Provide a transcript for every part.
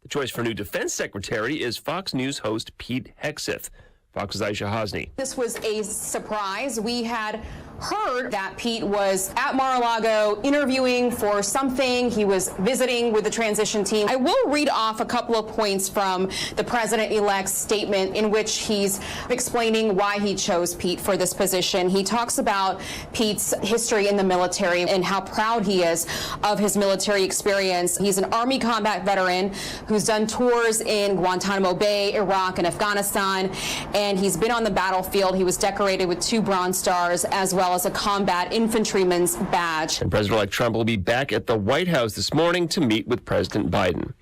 The choice for new defense secretary is Fox News host Pete Hegseth. Fox's Aisha Hosni. This was a surprise. We had heard that Pete was at Mar-a-Lago interviewing for something. He was visiting with the transition team. I will read off a couple of points from the president-elect's statement in which he's explaining why he chose Pete for this position. He talks about Pete's history in the military and how proud he is of his military experience. He's an Army combat veteran who's done tours in Guantanamo Bay, Iraq, and Afghanistan, and he's been on the battlefield. He was decorated with 2 Bronze Stars as well as a combat infantryman's badge. And President-elect Trump will be back at the White House this morning to meet with President Biden.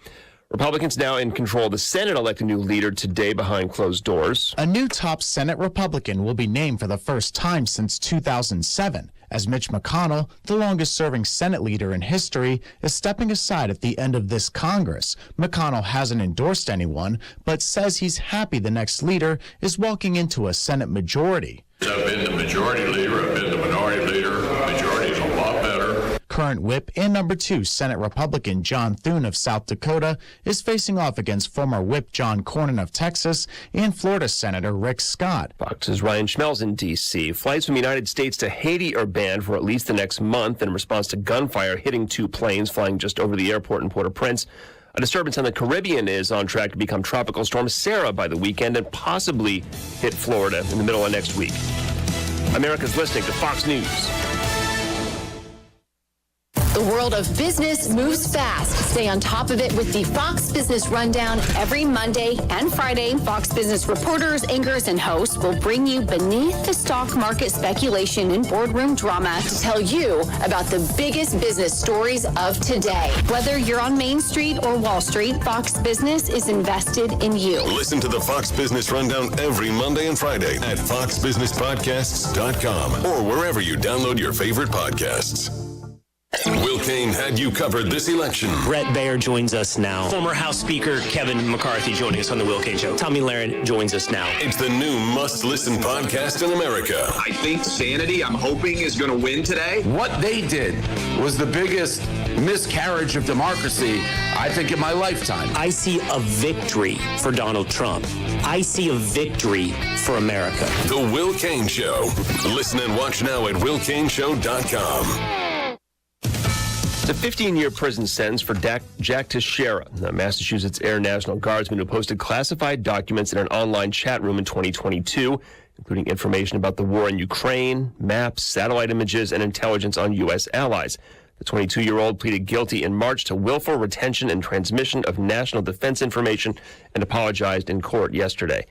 Republicans now in control of the Senate elect a new leader today behind closed doors. A new top Senate Republican will be named for the first time since 2007, as Mitch McConnell, the longest-serving Senate leader in history, is stepping aside at the end of this Congress. McConnell hasn't endorsed anyone, but says he's happy the next leader is walking into a Senate majority. I've been the majority leader, I've been the minority leader. Majority is a lot better. Current whip and number 2 Senate Republican John Thune of South Dakota is facing off against former whip John Cornyn of Texas and Florida Senator Rick Scott. Fox's Ryan Schmelz in D.C. Flights from the United States to Haiti are banned for at least the next month in response to gunfire hitting 2 planes flying just over the airport in Port-au-Prince. A disturbance on the Caribbean is on track to become Tropical Storm Sarah by the weekend and possibly hit Florida in the middle of next week. America's listening to Fox News. The world of business moves fast. Stay on top of it with the Fox Business Rundown every Monday and Friday. Fox Business reporters, anchors, and hosts will bring you beneath the stock market speculation and boardroom drama to tell you about the biggest business stories of today. Whether you're on Main Street or Wall Street, Fox Business is invested in you. Listen to the Fox Business Rundown every Monday and Friday at foxbusinesspodcasts.com or wherever you download your favorite podcasts. Will Kane had you covered this election. Brett Baer joins us now. Former House Speaker Kevin McCarthy joining us on The Will Kane Show. Tommy Lahren joins us now. It's the new must-listen podcast in America. I think Sanity, I'm hoping, is going to win today. What they did was the biggest miscarriage of democracy, I think, in my lifetime. I see a victory for Donald Trump. I see a victory for America. The Will Kane Show. Listen and watch now at willkaneshow.com. It's a 15-year prison sentence for Jack Teixeira, the Massachusetts Air National Guardsman who posted classified documents in an online chat room in 2022, including information about the war in Ukraine, maps, satellite images, and intelligence on U.S. allies. The 22-year-old pleaded guilty in March to willful retention and transmission of national defense information and apologized in court yesterday.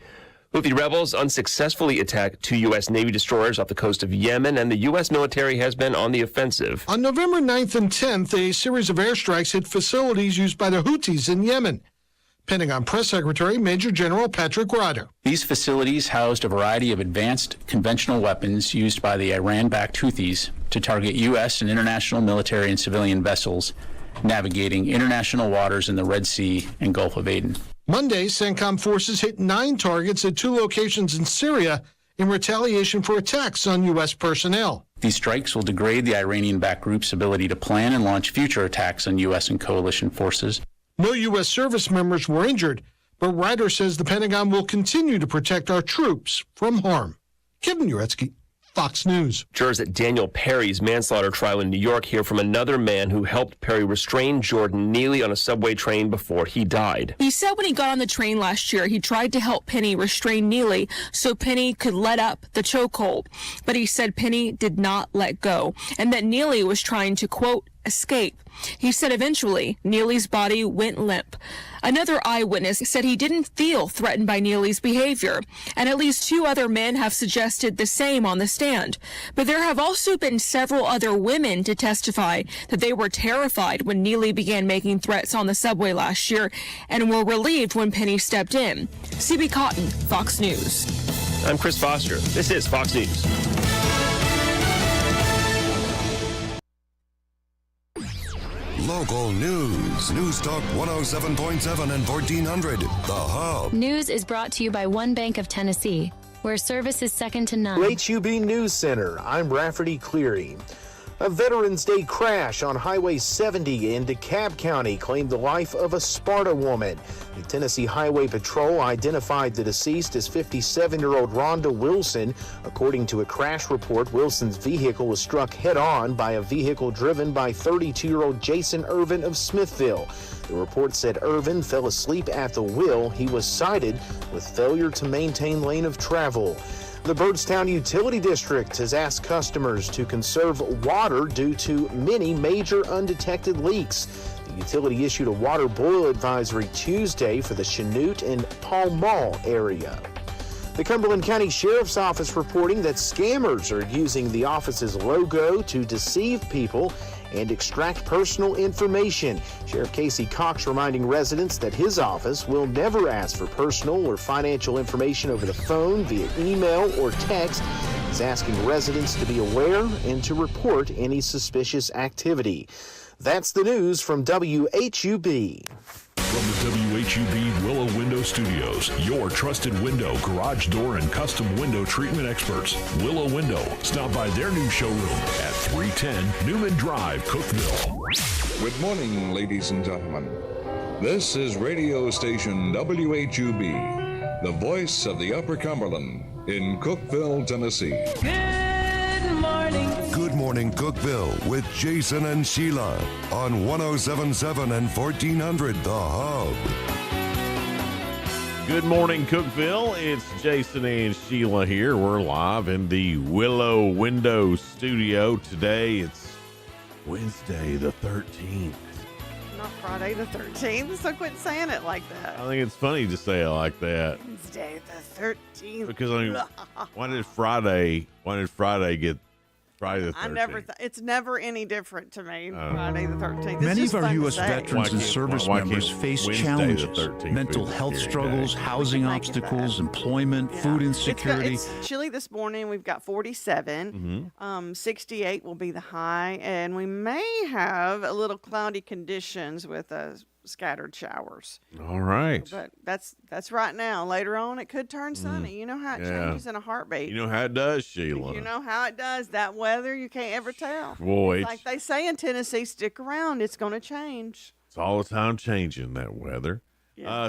Houthi rebels unsuccessfully attacked 2 U.S. Navy destroyers off the coast of Yemen, and the U.S. military has been on the offensive. On November 9th and 10th, a series of airstrikes hit facilities used by the Houthis in Yemen. Pentagon Press Secretary Major General Patrick Ryder. These facilities housed a variety of advanced conventional weapons used by the Iran-backed Houthis to target U.S. and international military and civilian vessels navigating international waters in the Red Sea and Gulf of Aden. Monday, CENTCOM forces hit 9 targets at 2 locations in Syria in retaliation for attacks on U.S. personnel. These strikes will degrade the Iranian-backed group's ability to plan and launch future attacks on U.S. and coalition forces. No U.S. service members were injured, but Ryder says the Pentagon will continue to protect our troops from harm. Kevin Uretsky, Fox News. Jurors at Daniel Perry's manslaughter trial in New York hear from another man who helped Perry restrain Jordan Neely on a subway train before he died. He said when he got on the train last year, he tried to help Penny restrain Neely so Penny could let up the chokehold. But he said Penny did not let go and that Neely was trying to, quote, escape. He said eventually Neely's body went limp. Another eyewitness said he didn't feel threatened by Neely's behavior, and at least 2 other men have suggested the same on the stand. But there have also been several other women to testify that they were terrified when Neely began making threats on the subway last year and were relieved when Penny stepped in. CB Cotton, Fox News. I'm Chris Foster. This is Fox News. Local news. News Talk 107.7 and 1400. The Hub. News is brought to you by One Bank of Tennessee, where service is second to none. HUB News Center. I'm Rafferty Cleary. A Veterans Day crash on Highway 70 in DeKalb County claimed the life of a Sparta woman. The Tennessee Highway Patrol identified the deceased as 57-year-old Rhonda Wilson. According to a crash report, Wilson's vehicle was struck head-on by a vehicle driven by 32-year-old Jason Irvin of Smithville. The report said Irvin fell asleep at the wheel. He was cited with failure to maintain lane of travel. The Byrdstown Utility District has asked customers to conserve water due to many major undetected leaks. The utility issued a water boil advisory Tuesday for the Chanute and Pall Mall area. The Cumberland County Sheriff's Office reporting that scammers are using the office's logo to deceive people and extract personal information. Sheriff Casey Cox reminding residents that his office will never ask for personal or financial information over the phone, via email, or text. He's asking residents to be aware and to report any suspicious activity. That's the news from WHUB. From the WHUB Willow Window Studios, your trusted window, garage door, and custom window treatment experts. Willow Window. Stop by their new showroom at 310 Newman Drive, Cookeville. Good morning, ladies and gentlemen. This is radio station WHUB, the voice of the Upper Cumberland in Cookeville, Tennessee. Good morning, Cookeville, with Jason and Sheila on 107.7 and 1400 The Hub. Good morning, Cookeville. It's Jason and Sheila here. We're live in the Willow Window Studio. Today it's Wednesday the 13th. Not Friday the 13th, so quit saying it like that. I think it's funny to say it like that. Wednesday the 13th. Because I mean, why did Friday get Friday the 13th? It's never any different to me. Friday the 13th. It's Many just of our fun to U.S. say. veterans and service members face Wednesday the challenges, 13th mental be health scary struggles, day? housing obstacles, employment, food insecurity. It's chilly this morning. We've got 47. 68 will be the high, and we may have a little cloudy conditions with scattered showers. All right. But that's right now. Later on, it could turn sunny. You know how it changes in a heartbeat. You know how it does, Sheila. You know how it does. That weather, you can't ever tell. Boy, Like they say in Tennessee, stick around. It's going to change. it's all the time changing, that weather.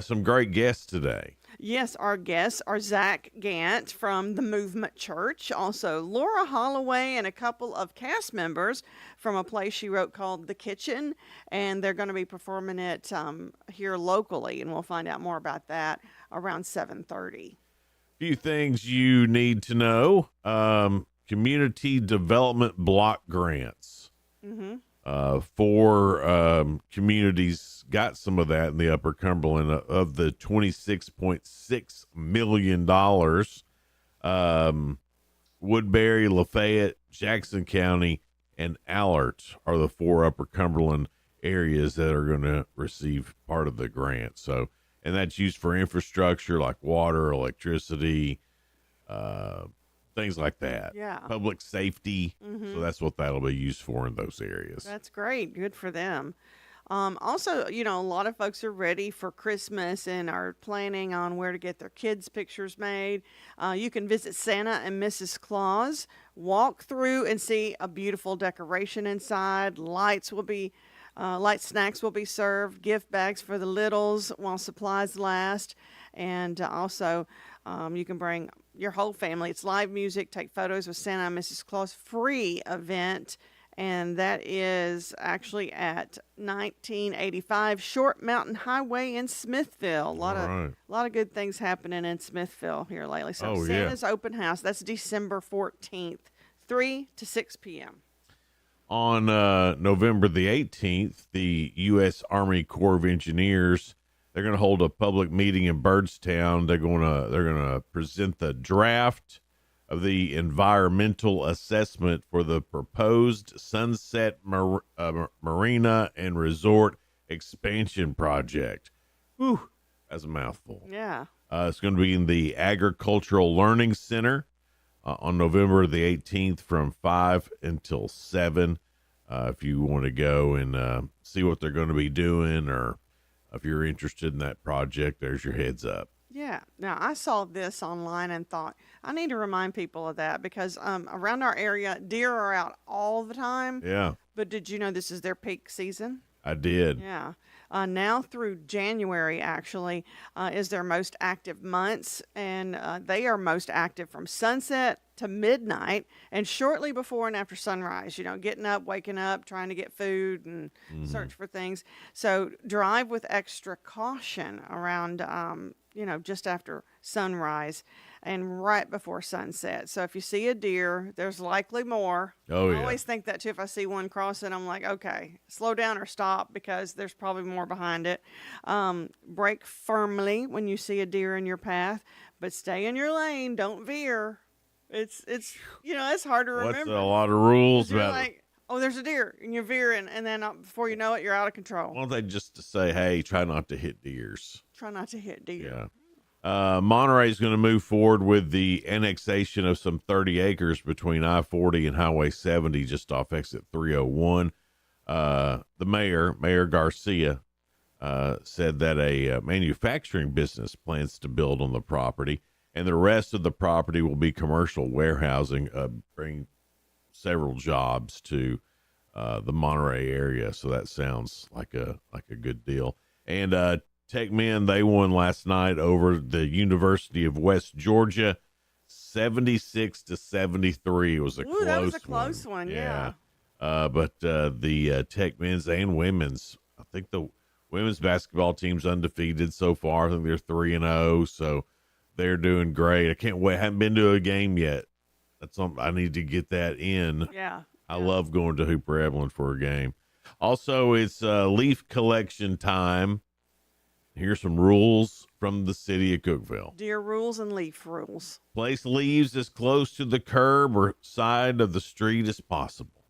Some great guests today. Yes, our guests are Zach Gant from the Movement Church, also Laura Holloway and a couple of cast members from a play she wrote called The Kitchen, and they're going to be performing it here locally, and we'll find out more about that around 7:30. Few things you need to know. Community development block grants. Four communities got some of that in the Upper Cumberland. Of the $26.6 million, Woodbury, Lafayette, Jackson County, and Allert are the four Upper Cumberland areas that are going to receive part of the grant. So, and that's used for infrastructure like water, electricity, things like that. Yeah. Public safety. So that's what that'll be used for in those areas. That's great. Good for them. Also, you know, a lot of folks are ready for Christmas and are planning on where to get their kids' pictures made. You can visit Santa and Mrs. Claus, walk through and see a beautiful decoration inside. Light snacks will be served, gift bags for the littles while supplies last. And also, you can bring your whole family. It's live music, take photos with Santa and Mrs. Claus, free event. And that is actually at 1985 Short Mountain Highway in Smithville. A lot of good things happening in Smithville here lately. So Santa's open house, that's December 14th, 3 to 6 p.m. On November the 18th, the U.S. Army Corps of Engineers, they're going to hold a public meeting in Byrdstown. They're going to present the draft of the environmental assessment for the proposed Sunset Marina and Resort expansion project. Whew, that's a mouthful. Yeah. It's going to be in the Agricultural Learning Center on November the 18th from 5 until 7. If you want to go and see what they're going to be doing, or if you're interested in that project, there's your heads up. Yeah. Now, I saw this online and thought, I need to remind people of that because around our area, deer are out all the time. Yeah, But did you know this is their peak season? I did. Yeah. Now through January, actually, is their most active months. And they are most active from sunset to midnight and shortly before and after sunrise, getting up, waking up, trying to get food and search for things. So drive with extra caution around, just after sunrise and right before sunset. So if you see a deer, there's likely more. Oh, yeah. I always think that too. If I see one crossing, I'm like, okay, slow down or stop because there's probably more behind it. Brake firmly when you see a deer in your path, but stay in your lane. Don't veer. It's hard to remember. What's a lot of rules You're about like, oh, there's a deer, and you're veering, and then before you know it, you're out of control. Why don't they just to say, hey, try not to hit deers? Try not to hit deer. Yeah. Monterey is going to move forward with the annexation of some 30 acres between I-40 and Highway 70 just off exit 301. The Mayor Garcia, said that a manufacturing business plans to build on the property, and the rest of the property will be commercial warehousing, bring several jobs to the Monterey area. So that sounds like a good deal. And Tech men, they won last night over the University of West Georgia, 76-73. It was a close one. That was a close one, yeah. But the Tech men's and women's, I think the women's basketball team's undefeated so far. I think they're 3-0, so they're doing great. I can't wait. I haven't been to a game yet. That's something I need to get that in. Yeah. I love going to Hooper Evelyn for a game. Also, it's leaf collection time. Here's some rules from the city of Cookeville. Deer rules and leaf rules. Place leaves as close to the curb or side of the street as possible.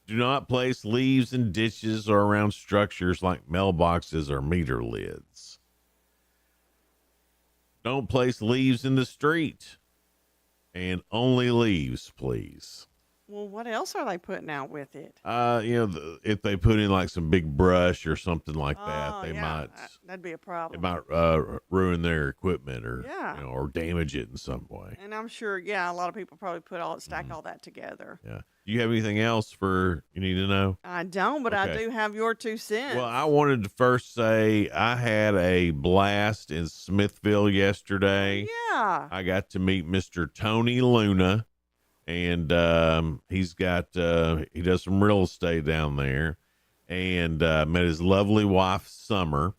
Do not place leaves in ditches or around structures like mailboxes or meter lids. Don't place leaves in the street. And only leaves, please. Well, what else are they putting out with it? If they put in like some big brush or something like that, they might. That'd be a problem. It might ruin their equipment or or damage it in some way. And I'm sure, a lot of people probably stack all that together. Yeah. Do you have anything else you need to know? I don't, but I Okay. do have your 2 cents. Well, I wanted to first say I had a blast in Smithville yesterday. Yeah. I got to meet Mr. Tony Luna. And he does some real estate down there, and met his lovely wife Summer,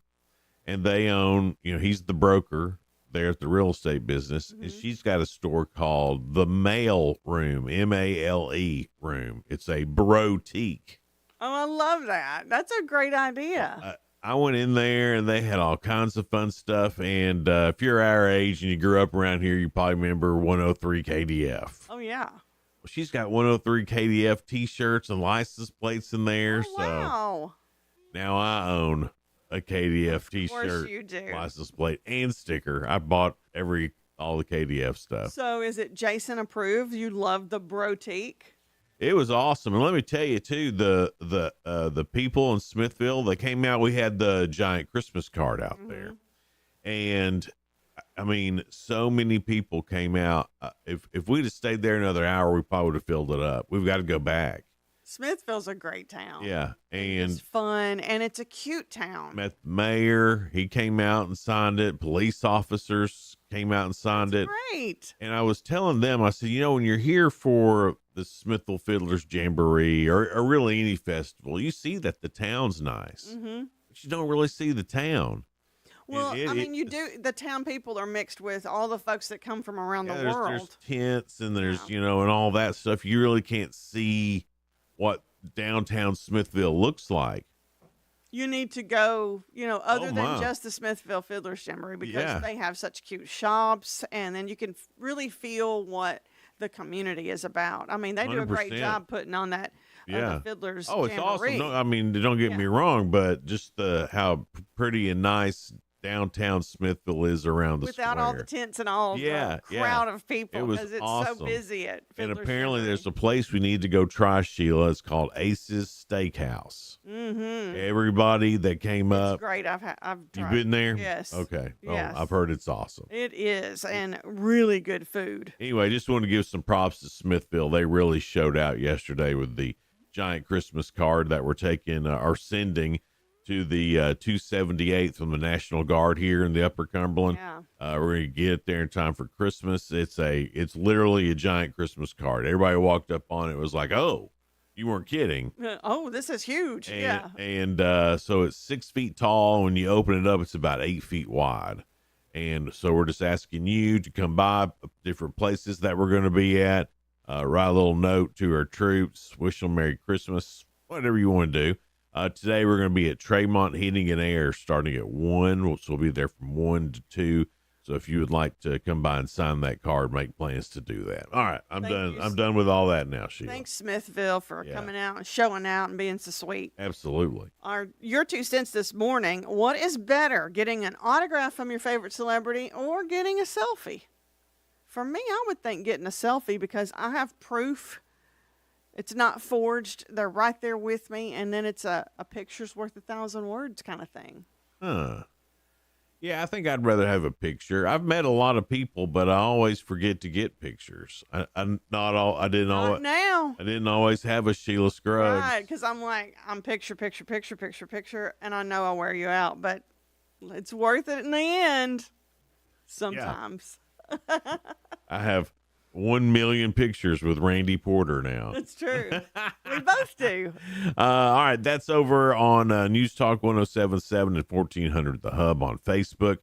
and they own, he's the broker there at the real estate business, and she's got a store called the Mail Room, MALE Room. It's a brotique. Oh, I love that. That's a great idea. I went in there and they had all kinds of fun stuff. And if you're our age and you grew up around here, you probably remember 103 KDF. Oh, yeah. Well, she's got 103 KDF t-shirts and license plates in there. Oh, wow. So now I own a KDF t-shirt, course you do. license plate, and sticker. I bought all the KDF stuff. So is it Jason approved? You love the brotique? It was awesome. And let me tell you too, the people in Smithville, they came out, we had the giant Christmas card out there. And I mean, so many people came out. If we'd have stayed there another hour, we probably would have filled it up. We've got to go back. Smithville's a great town. Yeah. And it's fun and it's a cute town. met the mayor. He came out and signed it. Police officers came out and signed it. Great. And I was telling them, I said, when you're here for the Smithville Fiddlers Jamboree or really any festival, you see that the town's nice, but you don't really see the town. Well, you do. The town people are mixed with all the folks that come from around the world. There's tents and there's, and all that stuff. You really can't see what downtown Smithville looks like. You need to go, other than my. just the Smithville Fiddlers Jamboree because they have such cute shops, and then you can really feel what the community is about. I mean, they do a great 100%. job putting on that the Fiddlers Oh, it's Jamboree. awesome. No, I mean, don't get me wrong, but just how pretty and nice downtown Smithville is around the Without square. all the tents and all Yeah, the crowd of people It was because it's awesome. so busy at And Fiddler's apparently Ferry. there's a place we need to go try, Sheila. It's called Ace's Steakhouse. Mm-hmm. Everybody that came up. It's great. I've tried. You've been there? Yes. Okay. Yes. Oh, I've heard it's awesome. It is, and really good food. Anyway, just want to give some props to Smithville. They really showed out yesterday with the giant Christmas card that we're taking or sending to the 278th from the National Guard here in the Upper Cumberland. Yeah. We're going to get it there in time for Christmas. It's literally a giant Christmas card. Everybody walked up on it was like, oh, you weren't kidding. Oh, this is huge. And so it's 6 feet tall. When you open it up, it's about 8 feet wide. And so we're just asking you to come by different places that we're going to be at, write a little note to our troops, wish them Merry Christmas, whatever you want to do. Today we're going to be at Tremont Heating and Air starting at 1. So we'll be there from 1 to 2. So if you would like to come by and sign that card, make plans to do that. All right, I'm done. I'm done with all that now, Sheila. Thanks, Smithville, for coming out and showing out and being so sweet. Absolutely. Your 2 cents this morning. What is better, getting an autograph from your favorite celebrity or getting a selfie? For me, I would think getting a selfie because I have proof. It's not forged. They're right there with me. And then it's a picture's worth 1,000 words kind of thing. Huh. Yeah, I think I'd rather have a picture. I've met a lot of people, but I always forget to get pictures. I didn't always have a Sheila Scruggs. Right, because I'm picture, and I know I'll wear you out, but it's worth it in the end sometimes. Yeah. I have 1 million pictures with Randy Porter now. That's true. We both do. All right, that's over on News Talk 107.7 and 1400 The Hub on Facebook.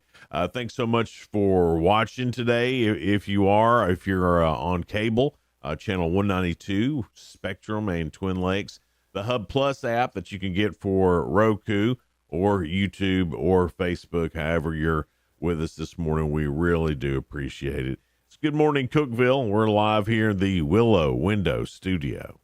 Thanks so much for watching today. If you're on cable, channel 192, Spectrum and Twin Lakes, the Hub Plus app that you can get for Roku or YouTube or Facebook, however you're with us this morning. We really do appreciate it. It's Good Morning Cookeville. We're live here in the Willow Window Studio.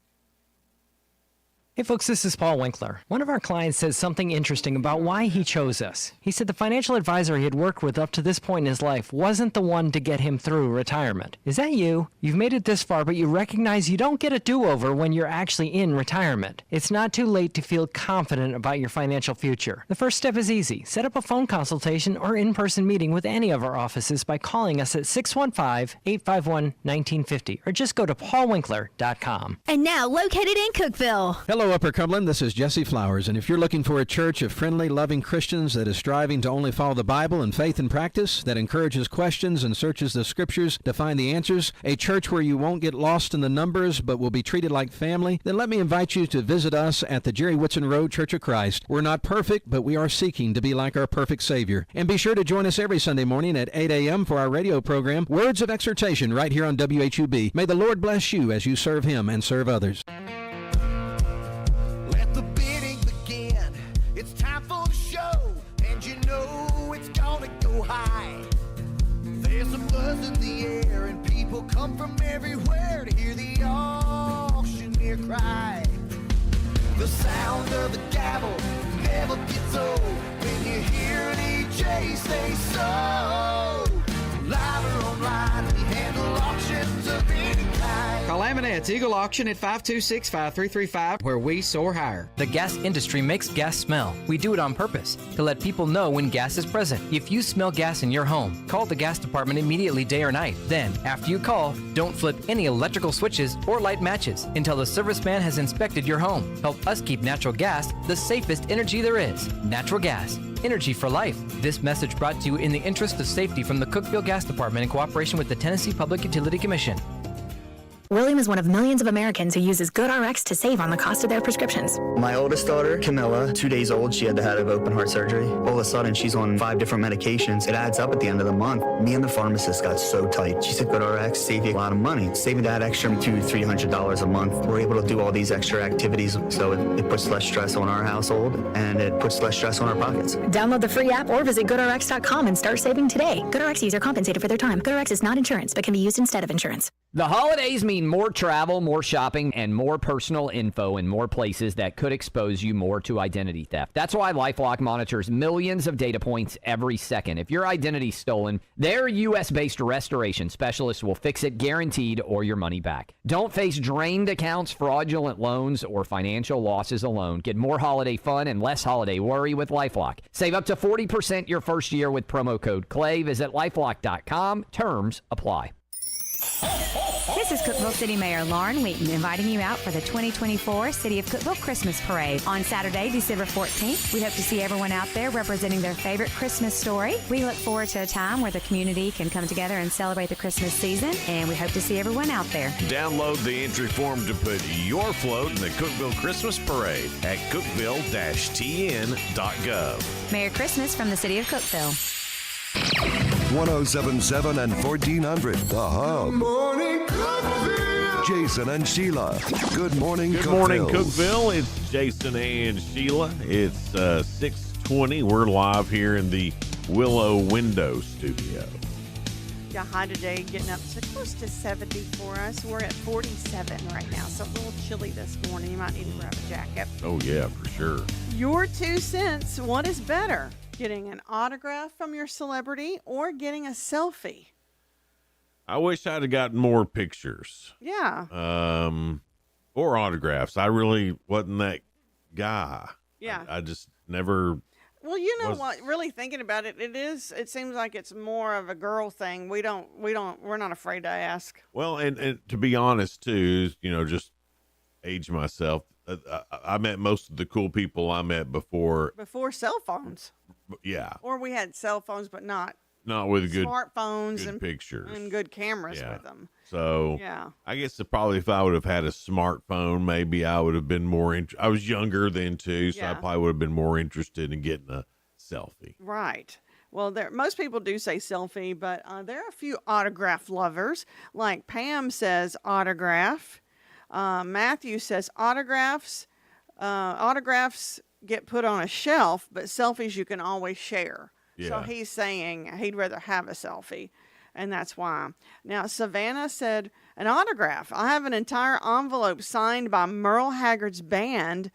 Hey folks, this is Paul Winkler. One of our clients said something interesting about why he chose us. He said the financial advisor he had worked with up to this point in his life wasn't the one to get him through retirement. Is that you? You've made it this far, but you recognize you don't get a do-over when you're actually in retirement. It's not too late to feel confident about your financial future. The first step is easy. Set up a phone consultation or in-person meeting with any of our offices by calling us at 615-851-1950 or just go to paulwinkler.com. And now located in Cookeville. Hello, Upper Cumberland. This is Jesse Flowers, and if you're looking for a church of friendly, loving Christians that is striving to only follow the Bible in faith and practice, that encourages questions and searches the Scriptures to find the answers, a church where you won't get lost in the numbers but will be treated like family, then let me invite you to visit us at the Jerry Whitson Road Church of Christ. We're not perfect, but we are seeking to be like our perfect Savior. And be sure to join us every Sunday morning at 8 a.m. for our radio program, Words of Exhortation, right here on WHUB. May the Lord bless you as you serve Him and serve others. There's a buzz in the air and people come from everywhere to hear the auctioneer cry. The sound of the gavel never gets old when you hear an EJ say so. Live or online, we handle auctions of any kind. Call Laminette's Eagle Auction at 526-5335, where we soar higher. The gas industry makes gas smell. We do it on purpose to let people know when gas is present. If you smell gas in your home, call the gas department immediately, day or night. Then, after you call, don't flip any electrical switches or light matches until the serviceman has inspected your home. Help us keep natural gas the safest energy there is. Natural gas. Energy for life. This message brought to you in the interest of safety from the Cookeville Gas Department in cooperation with the Tennessee Public Utility Commission. William is one of millions of Americans who uses GoodRx to save on the cost of their prescriptions. My oldest daughter, Camilla, 2 days old, she had to have open heart surgery. All of a sudden, she's on 5 different medications. It adds up at the end of the month. Me and the pharmacist got so tight. She said, GoodRx save you a lot of money. Saving that extra $200-300 a month. We're able to do all these extra activities, so it puts less stress on our household, and it puts less stress on our pockets. Download the free app or visit GoodRx.com and start saving today. GoodRx user compensated for their time. GoodRx is not insurance, but can be used instead of insurance. The holidays mean more travel, more shopping, and more personal info in more places that could expose you more to identity theft. That's why LifeLock monitors millions of data points every second. If your identity's stolen, their U.S.-based restoration specialist will fix it guaranteed or your money back. Don't face drained accounts, fraudulent loans, or financial losses alone. Get more holiday fun and less holiday worry with LifeLock. Save up to 40% your first year with promo code CLAY. Visit LifeLock.com. Terms apply. This is Cookeville City Mayor Lauren Wheaton inviting you out for the 2024 City of Cookeville Christmas Parade on Saturday, December 14th. We hope to see everyone out there representing their favorite Christmas story. We look forward to a time where the community can come together and celebrate the Christmas season, and we hope to see everyone out there. Download the entry form to put your float in the Cookeville Christmas Parade at cookeville-tn.gov. Merry Christmas from the City of Cookeville. 1077 and 1400, The Hub. Morning, Cookeville. Jason and Sheila. Good morning, Good morning, Cookeville. It's Jason and Sheila. It's 6:20. We're live here in the Willow Window Studio. Yeah, high today, getting up to close to 70 for us. We're at 47 right now, so a little chilly this morning. You might need to grab a jacket. Oh, yeah, for sure. Your 2 cents, what is better? Getting an autograph from your celebrity or getting a selfie? I wish I'd have gotten more pictures. Yeah. Or autographs. I really wasn't that guy. Yeah. I just never. Well, you know what? Really thinking about it, it seems like it's more of a girl thing. We're not afraid to ask. Well, and to be honest too, just age myself. I met most of the cool people I met before cell phones. Yeah. Or we had cell phones, but not with good smartphones good and pictures and good cameras with them. So yeah, I guess probably if I would have had a smartphone, maybe I would have been more. I was younger then too, so I probably would have been more interested in getting a selfie. Right. Well, most people do say selfie, but there are a few autograph lovers. Like Pam says autograph. Matthew says autographs. Autographs get put on a shelf, but selfies you can always share. Yeah. So he's saying he'd rather have a selfie, and that's why. Now, Savannah said an autograph. I have an entire envelope signed by Merle Haggard's band.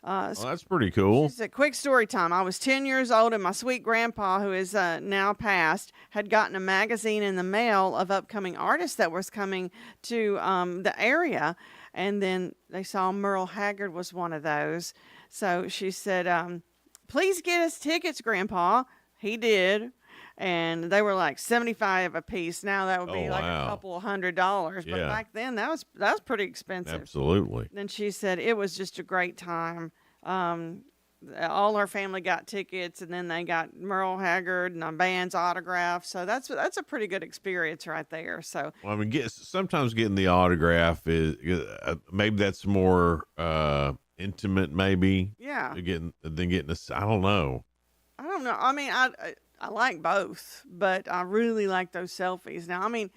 Well, that's pretty cool. It's a quick story time. I was 10 years old, and my sweet grandpa, who is now passed, had gotten a magazine in the mail of upcoming artists that was coming to the area. And then they saw Merle Haggard was one of those. So she said, please get us tickets, Grandpa. He did. And they were like $75 a piece. Now that would be a couple $100. But back then, that was pretty expensive. Absolutely. Then she said it was just a great time. All her family got tickets, and then they got Merle Haggard and a band's autograph. So that's a pretty good experience right there. So well, I mean, sometimes getting the autograph is maybe that's more intimate, maybe. Yeah. Than getting a. I don't know. I mean, I like both, but I really like those selfies. Now, I mean,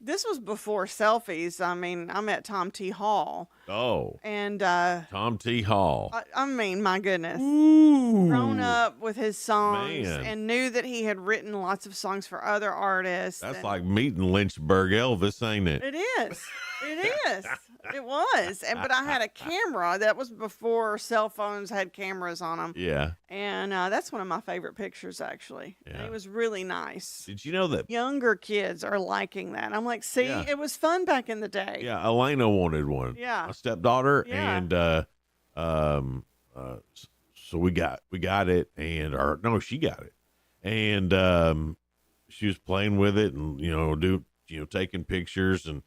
this was before selfies. I mean, I met Tom T. Hall. Oh. And Tom T. Hall. I mean, my goodness. Ooh. Grown up with his songs and knew that he had written lots of songs for other artists. That's like meeting Lynchburg Elvis, ain't it? It is. It is. It was. But I had a camera. That was before cell phones had cameras on them. Yeah. And that's one of my favorite pictures, actually. Yeah. It was really nice. Did you know that younger kids are liking that? I'm like, see, it was fun back in the day. Yeah, Elena wanted one. Yeah. My stepdaughter. Yeah. And so we got it, and she got it. And she was playing with it and taking pictures, and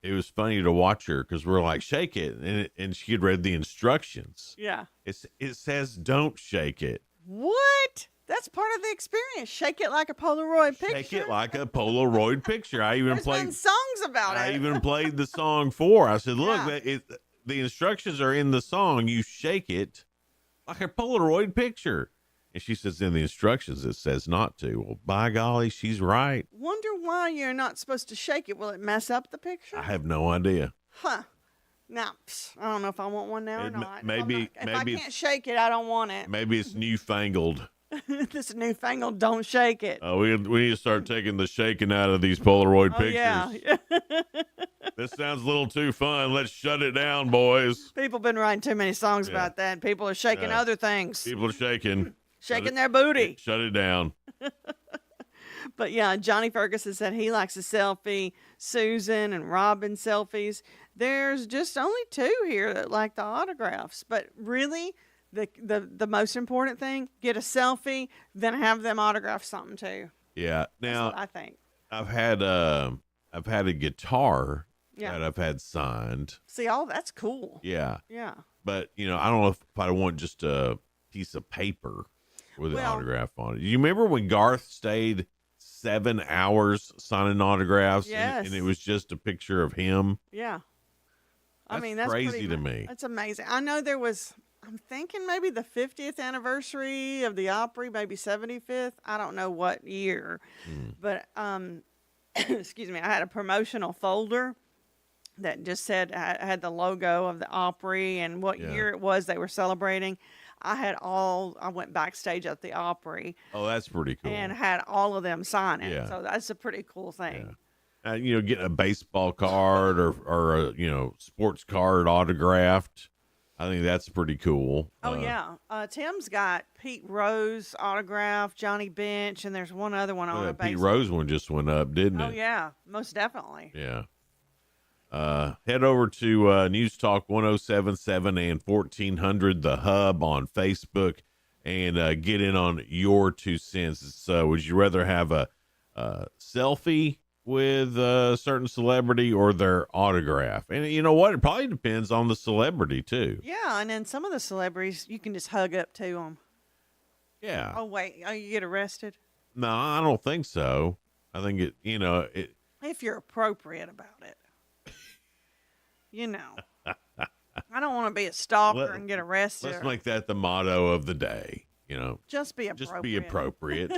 it was funny to watch her because we're like, shake it, and she had read the instructions. Yeah. It says don't shake it. What? That's part of the experience. Shake it like a Polaroid picture. Shake it like a Polaroid picture. I even played songs about it. I even played the song for her. I said, look, the instructions are in the song. You shake it like a Polaroid picture. And she says in the instructions it says not to. Well, by golly, she's right. Wonder why you're not supposed to shake it. Will it mess up the picture? I have no idea. Huh. Now, I don't know if I want one now or not. Maybe if I can't shake it, I don't want it. Maybe it's newfangled. this newfangled don't shake it. We need to start taking the shaking out of these Polaroid pictures. Yeah. This sounds a little too fun. Let's shut it down, boys. People been writing too many songs about that. People are shaking other things. People are shaking. Shaking their booty. Shut it down. But yeah, Johnny Ferguson said he likes a selfie. Susan and Robin selfies. There's just only 2 here that like the autographs. But really, the most important thing, get a selfie, then have them autograph something too. Yeah. Now, that's what I think. I've had a guitar that I've had signed. See, that's cool. Yeah. Yeah. But, I don't know if I want just a piece of paper with an autograph on it. You remember when Garth stayed 7 hours signing autographs? Yes. And it was just a picture of him? Yeah. That's crazy to me. That's amazing. I know I'm thinking maybe the 50th anniversary of the Opry, maybe 75th. I don't know what year. But, excuse me, I had a promotional folder that just said, I had the logo of the Opry and what year it was they were celebrating. I went backstage at the Opry. Oh, that's pretty cool. And had all of them sign it. Yeah. So that's a pretty cool thing. Yeah. Getting a baseball card or a, sports card autographed. I think that's pretty cool. Oh, yeah. Tim's got Pete Rose autograph, Johnny Bench, and there's one other one on a Pete Rose one just went up, didn't it? Oh, yeah. Most definitely. Yeah. Head over to News Talk 1077 and 1400 The Hub on Facebook and get in on your 2 cents. Would you rather have a selfie with a certain celebrity or their autograph? And you know what? It probably depends on the celebrity, too. Yeah, and then some of the celebrities, you can just hug up to them. Yeah. Oh, wait. Oh, you get arrested? No, I don't think so. I think it. If you're appropriate about it. I don't want to be a stalker and get arrested. Let's make that the motto of the day. Just be appropriate. Just be appropriate.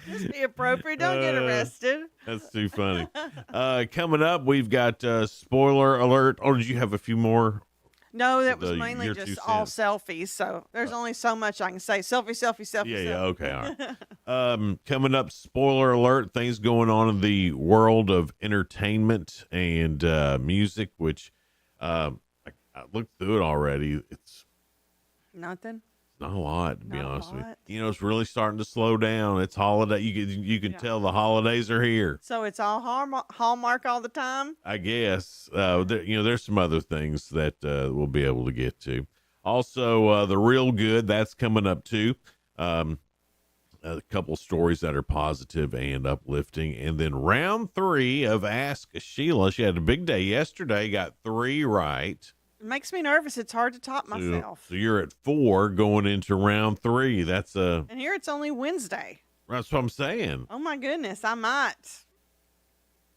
Just be appropriate. Don't get arrested. That's too funny. Coming up, we've got spoiler alert. Oh, did you have a few more? No, that was mainly just all selfies. So there's only so much I can say. Selfie, selfie, selfie. Yeah, selfie. yeah. Okay, all right. Coming up, spoiler alert. Things going on in the world of entertainment and music, which I looked through it already. It's nothing. Not a lot, to be honest with you. It's really starting to slow down. It's holiday. You can tell the holidays are here. So it's all Hallmark all the time? I guess. There's some other things that we'll be able to get to. Also, The Real Good, that's coming up too. A couple stories that are positive and uplifting. And then round 3 of Ask Sheila. She had a big day yesterday, got 3 right. It makes me nervous. It's hard to top myself. So you're at 4 going into round 3. And here it's only Wednesday. That's what I'm saying. Oh my goodness, I might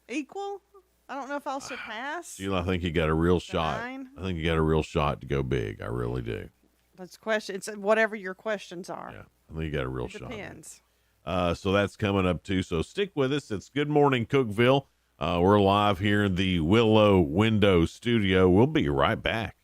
equal. I don't know if I'll surpass. Sheila, I think you got a real shot. 9. I think you got a real shot to go big. I really do. Let's question. It's whatever your questions are. Yeah, I think you got a real shot. Depends. So that's coming up too. So stick with us. It's Good Morning Cookeville. We're live here in the Willow Window Studio. We'll be right back.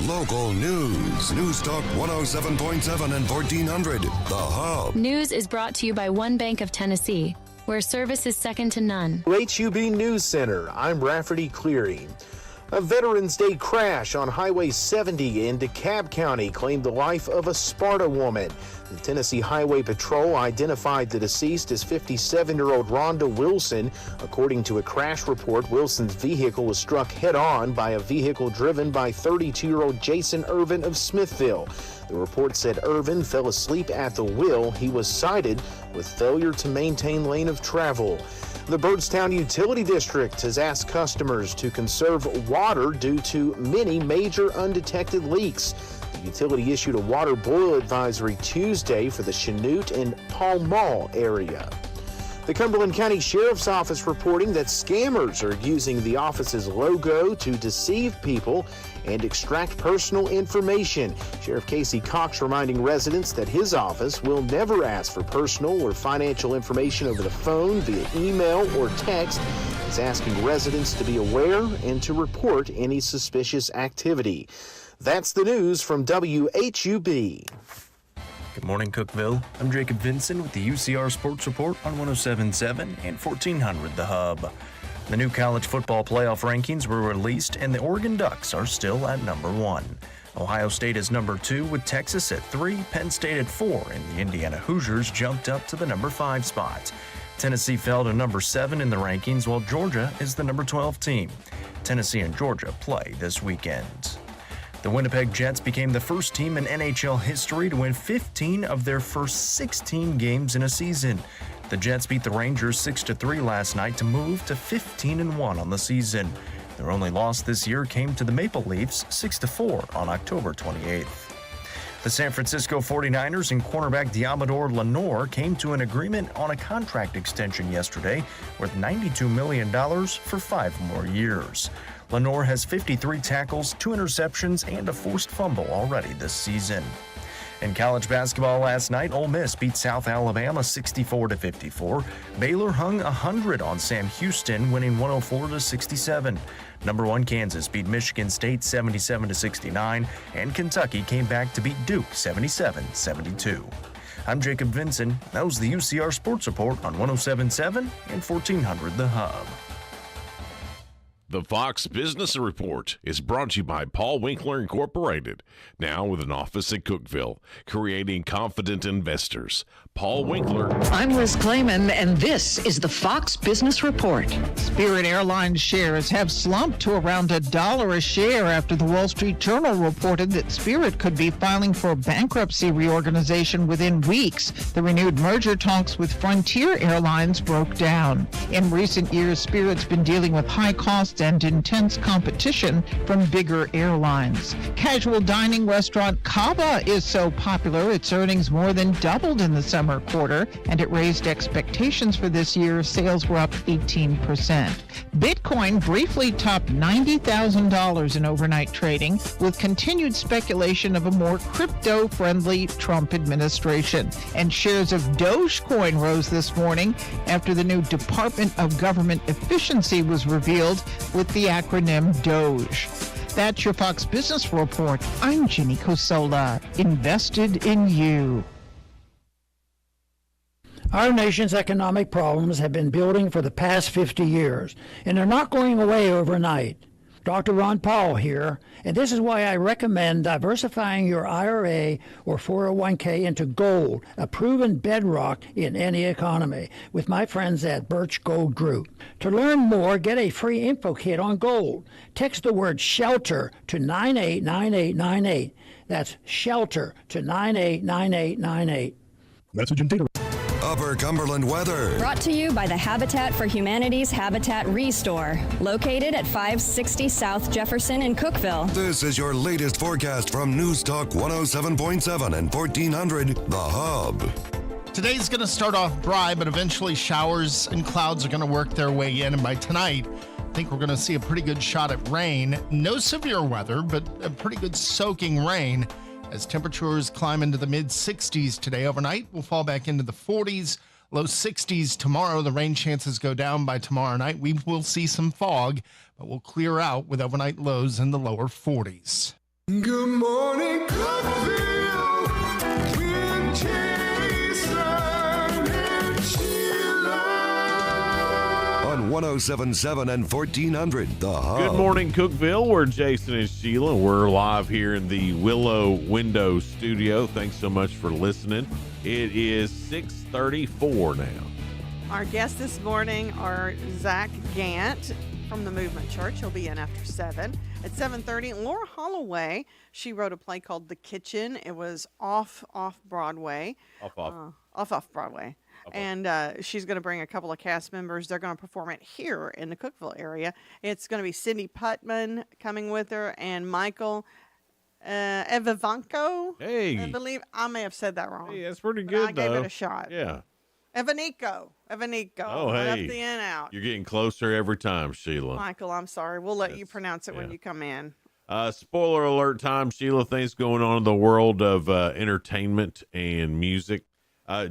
Local news. News Talk 107.7 and 1400. The Hub. News is brought to you by One Bank of Tennessee, where service is second to none. HUB News Center, I'm Rafferty Cleary. A Veterans Day crash on Highway 70 in DeKalb County claimed the life of a Sparta woman. The Tennessee Highway Patrol identified the deceased as 57-year-old Rhonda Wilson. According to a crash report, Wilson's vehicle was struck head-on by a vehicle driven by 32-year-old Jason Irvin of Smithville. The report said Irvin fell asleep at the wheel. He was cited with failure to maintain lane of travel. The Byrdstown Utility District has asked customers to conserve water due to many major undetected leaks. The utility issued a water boil advisory Tuesday for the Chanute and Pall Mall area. The Cumberland County Sheriff's Office reporting that scammers are using the office's logo to deceive people and extract personal information. Sheriff Casey Cox reminding residents that his office will never ask for personal or financial information over the phone, via email, or text. He's asking residents to be aware and to report any suspicious activity. That's the news from WHUB. Good morning, Cookeville. I'm Jacob Vinson with the UCR Sports Report on 107.7 and 1400 The Hub. The new college football playoff rankings were released, and the Oregon Ducks are still at number 1. Ohio State is number 2 with Texas at 3, Penn State at 4, and the Indiana Hoosiers jumped up to the number 5 spot. Tennessee fell to number 7 in the rankings, while Georgia is the number 12 team. Tennessee and Georgia play this weekend. The Winnipeg Jets became the first team in NHL history to win 15 of their first 16 games in a season. The Jets beat the Rangers 6-3 last night to move to 15-1 on the season. Their only loss this year came to the Maple Leafs 6-4 on October 28th. The San Francisco 49ers and cornerback Diamador Lenore came to an agreement on a contract extension yesterday worth $92 million for 5 more years. Lenore has 53 tackles, 2 interceptions, and a forced fumble already this season. In college basketball last night, Ole Miss beat South Alabama 64-54. Baylor hung 100 on Sam Houston, winning 104-67. Number 1 Kansas beat Michigan State 77-69, and Kentucky came back to beat Duke 77-72. I'm Jacob Vinson. That was the UCR Sports Report on 107.7 and 1400 The Hub. The Fox Business Report is brought to you by Paul Winkler Incorporated, now with an office at Cookeville, creating confident investors. Paul Winkler. I'm Liz Clayman, and this is the Fox Business Report. Spirit Airlines shares have slumped to around $1 a share after the Wall Street Journal reported that Spirit could be filing for bankruptcy reorganization within weeks. The renewed merger talks with Frontier Airlines broke down. In recent years, Spirit's been dealing with high costs and intense competition from bigger airlines. Casual dining restaurant Cava is so popular, its earnings more than doubled in the summer quarter, and it raised expectations for this year. Sales were up 18%. Bitcoin briefly topped $90,000 in overnight trading, with continued speculation of a more crypto-friendly Trump administration. And shares of Dogecoin rose this morning after the new Department of Government Efficiency was revealed with the acronym DOGE. That's your Fox Business Report. I'm Ginny Cosola, invested in you. Our nation's economic problems have been building for the past 50 years, and they're not going away overnight. Dr. Ron Paul here, and this is why I recommend diversifying your IRA or 401k into gold, a proven bedrock in any economy, with my friends at Birch Gold Group. To learn more, get a free info kit on gold. Text the word SHELTER to 989898. That's SHELTER to 989898. Message and data. Upper Cumberland weather. Brought to you by the Habitat for Humanity's Habitat Restore, located at 560 South Jefferson in Cookeville. This is your latest forecast from News Talk 107.7 and 1400 The Hub. Today's going to start off dry, but eventually showers and clouds are going to work their way in. And by tonight, I think we're going to see a pretty good shot at rain. No severe weather, but a pretty good soaking rain. As temperatures climb into the mid-60s today, overnight we'll fall back into the 40s, low 60s tomorrow. The rain chances go down by tomorrow night. We will see some fog, but we'll clear out with overnight lows in the lower 40s. Good morning, Cookeville, with Jason and Sheila. On 107.7 and 1400 The Hub. Good morning, Cookeville. We're Jason and Sheila. We're live here in the Willow Window Studio. Thanks so much for listening. It is 6:34 now. Our guests this morning are Zach Gant from the Movement Church. He'll be in after 7. At 7:30, Laura Holloway. She wrote a play called The Kitchen. It was off Broadway. Off Broadway. And she's going to bring a couple of cast members. They're going to perform it here in the Cookeville area. It's going to be Cindy Putman coming with her and Michael Evivanko. Hey. I believe I may have said that wrong. Hey, that's pretty good, I gave it a shot. Yeah. Evanico. Oh, I hey. left the N out. You're getting closer every time, Sheila. Michael, I'm sorry. We'll let you pronounce it when you come in. Spoiler alert time, Sheila. Things going on in the world of entertainment and music.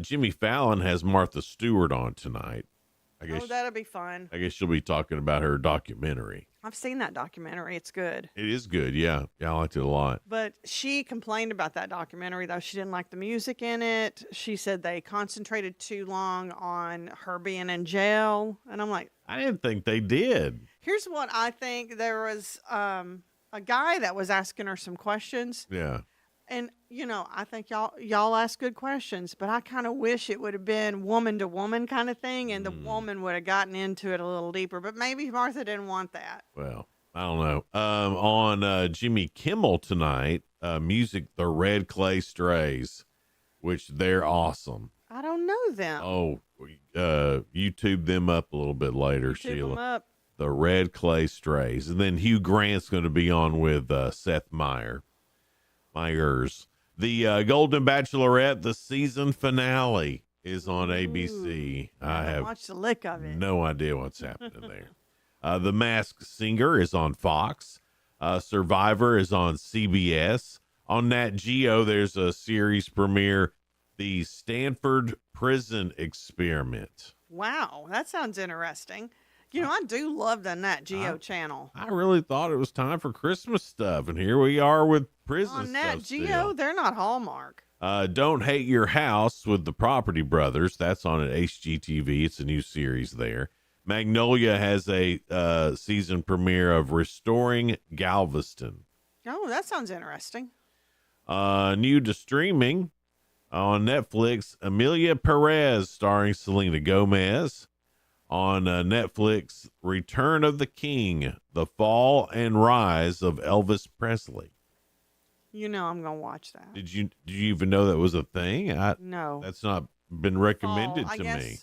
Jimmy Fallon has Martha Stewart on tonight. I guess. Oh, that'll be fun. I guess she'll be talking about her documentary. I've seen that documentary. It's good. It is good. Yeah. Yeah. I liked it a lot. But she complained about that documentary, though. She didn't like the music in it. She said they concentrated too long on her being in jail. And I'm like, I didn't think they did. here's what I think. There was a guy that was asking her some questions. Yeah. And, I think y'all ask good questions, but I kind of wish it would have been woman to woman kind of thing, and the woman would have gotten into it a little deeper. But maybe Martha didn't want that. Well, I don't know. On Jimmy Kimmel tonight, music, the Red Clay Strays, which they're awesome. I don't know them. Oh, YouTube them up a little bit later, YouTube Sheila. them up. The Red Clay Strays. And then Hugh Grant's going to be on with Seth Myers. The Golden Bachelorette, the season finale, is on ABC. I have watched the lick of it. no idea what's happening there. The Masked Singer is on Fox. Survivor is on CBS. On Nat Geo, there's a series premiere, The Stanford Prison Experiment. Wow, that sounds interesting. I do love the Nat Geo channel. I really thought it was time for Christmas stuff, and here we are with prison On stuff Nat Geo, still. they're not Hallmark. Don't Hate Your House with the Property Brothers. That's on at HGTV. It's a new series there. Magnolia has a season premiere of Restoring Galveston. Oh, that sounds interesting. New to streaming on Netflix, Amelia Perez starring Selena Gomez. On Netflix, Return of the King, The Fall and Rise of Elvis Presley. I'm going to watch that. Did you even know that was a thing? No. That's not been recommended Fall, to I guess me.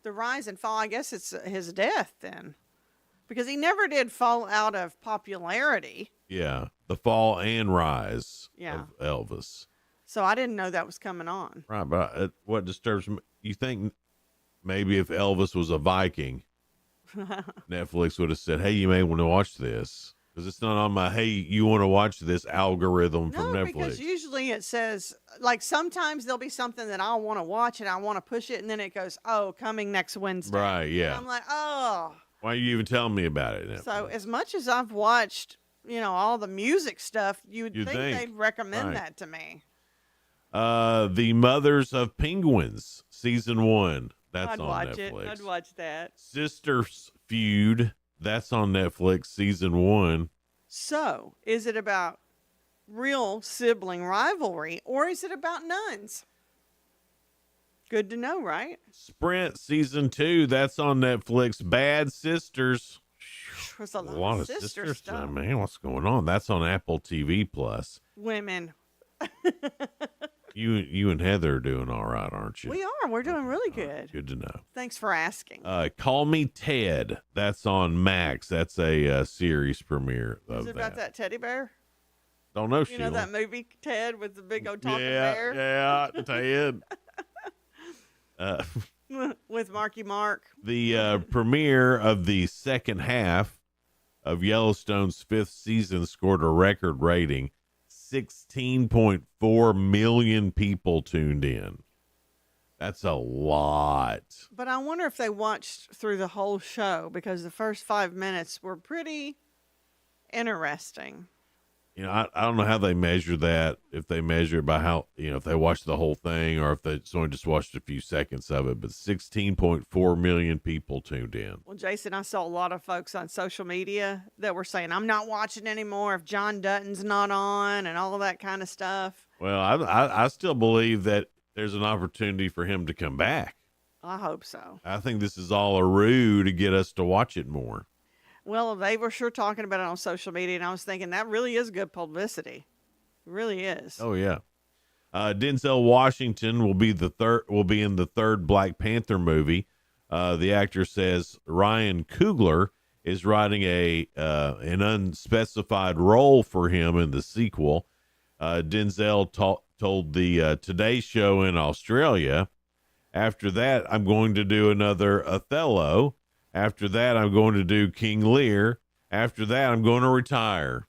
The rise and fall, I guess it's his death then. Because he never did fall out of popularity. Yeah, The Fall and Rise Yeah. of Elvis. So I didn't know that was coming on. Right, but what disturbs me, you think maybe if Elvis was a Viking, Netflix would have said, hey, you may want to watch this. Because it's not on my, hey, you want to watch this algorithm from Netflix. Because usually it says, like sometimes there'll be something that I want to watch and I want to push it. And then it goes, oh, coming next Wednesday. Right, yeah. And I'm like, oh. Why are you even telling me about it, Netflix? So as much as I've watched, all the music stuff, you'd think they'd recommend that to me. The Mothers of Penguins, season 1. That's I'd on watch Netflix. it. I'd watch that. Sisters Feud. That's on Netflix, season 1. So, is it about real sibling rivalry or is it about nuns? Good to know, right? Sprint, season 2. That's on Netflix. Bad Sisters. There's a lot of of sister sisters. stuff. Man, what's going on? That's on Apple TV Plus. Women. You and Heather are doing all right, aren't you? We are. We're doing really good. Good to know. Thanks for asking. Call Me Ted. That's on Max. That's a series premiere of Is it about that teddy bear? Don't know, You Sheila. know that movie, Ted, with the big old talking yeah, bear? Yeah, Ted. With Marky Mark. The premiere of the second half of Yellowstone's 5th season scored a record rating. 16.4 million people tuned in. That's a lot. But I wonder if they watched through the whole show because the first 5 minutes were pretty interesting. I don't know how they measure that, if they measure it by how, if they watch the whole thing or if they only just watched a few seconds of it, but 16.4 million people tuned in. Well, Jason, I saw a lot of folks on social media that were saying, I'm not watching anymore if John Dutton's not on and all of that kind of stuff. Well, I still believe that there's an opportunity for him to come back. I hope so. I think this is all a ruse to get us to watch it more. Well, they were sure talking about it on social media, and I was thinking that really is good publicity. It really is. Oh yeah. Denzel Washington will be in the third Black Panther movie. The actor says Ryan Coogler is writing an unspecified role for him in the sequel. Denzel told the Today Show in Australia, after that, I'm going to do another Othello. After that, I'm going to do King Lear. After that, I'm going to retire.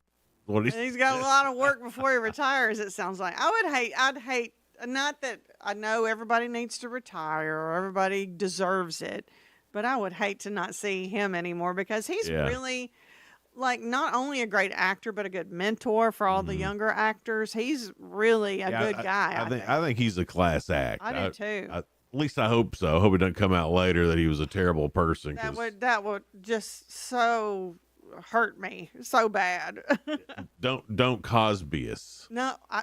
He's got a lot of work before he retires, it sounds like. I'd hate, not that I know everybody needs to retire or everybody deserves it, But I would hate to not see him anymore because he's Yeah. really, like, not only a great actor, but a good mentor for all the younger actors. He's really a good guy. I think he's a class act. I do too. At least I hope so. I hope it doesn't come out later that he was a terrible person. That would just so hurt me so bad. Don't Cosby us. No, I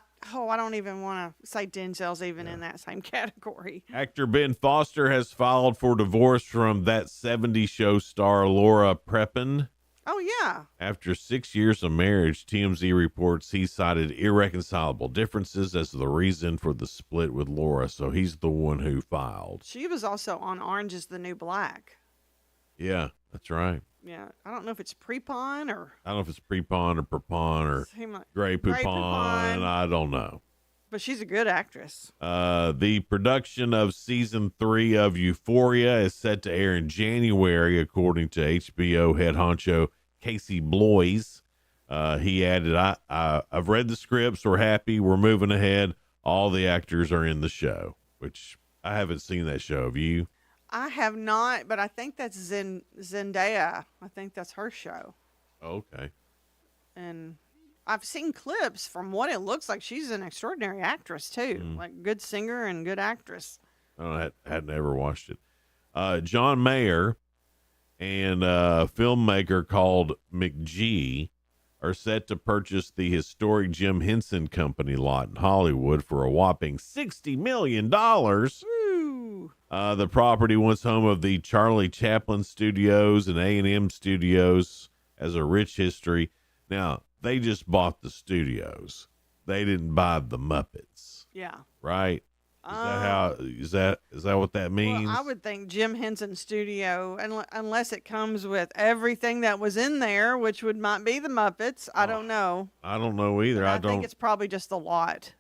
don't even want to say Denzel's even in that same category. Actor Ben Foster has filed for divorce from that 70s show star Laura Prepon. Oh, yeah. After 6 years of marriage, TMZ reports he cited irreconcilable differences as the reason for the split with Laura, so he's the one who filed. She was also on Orange is the New Black. Yeah, that's right. Yeah, I don't know if it's Prepon or... I don't know if it's Prepon or Prepon or Grey Poupon. I don't know. But she's a good actress. The production of season 3 of Euphoria is set to air in January, according to HBO head honcho Casey Bloys. He added, I've read the scripts. We're happy. We're moving ahead. All the actors are in the show, which I haven't seen that show. Have you? I have not, but I think that's Zendaya. I think that's her show. Okay. And I've seen clips from what it looks like. She's an extraordinary actress, too. Like, good singer and good actress. I hadn't ever watched it. John Mayer and a filmmaker called McGee are set to purchase the historic Jim Henson Company lot in Hollywood for a whopping $60 million. The property once home of the Charlie Chaplin Studios and A&M Studios, has a rich history. Now, they just bought the studios. They didn't buy the Muppets. Yeah. Right? Is that what that means? Well, I would think Jim Henson Studio, unless it comes with everything that was in there, which might be the Muppets. I don't know. I don't know either. I think it's probably just the lot.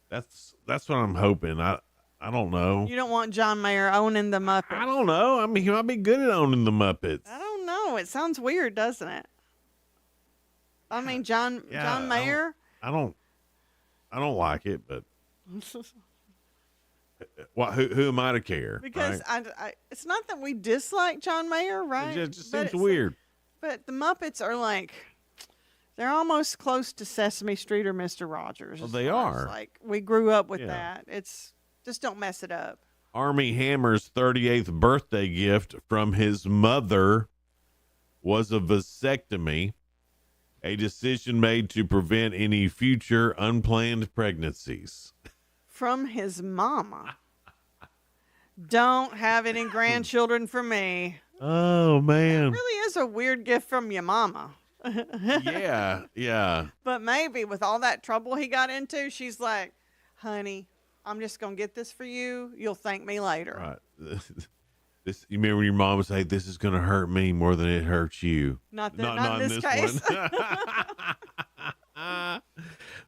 That's what I'm hoping. I don't know. You don't want John Mayer owning the Muppets. I don't know. I mean, he might be good at owning the Muppets. I don't know. It sounds weird, doesn't it? I mean, John Mayer. I don't like it, but who am I to care? Because right? it's not that we dislike John Mayer, right? It just seems weird. But the Muppets are like, they're almost close to Sesame Street or Mr. Rogers. Well, they are. Like, we grew up with that. Just don't mess it up. Armie Hammer's 38th birthday gift from his mother was a vasectomy, a decision made to prevent any future unplanned pregnancies. From his mama. Don't have any grandchildren for me. Oh, man. It really is a weird gift from your mama. Yeah. But maybe with all that trouble he got into, she's like, honey, I'm just going to get this for you. You'll thank me later. Right. You remember when your mom would say, this is going to hurt me more than it hurts you. Not in this case.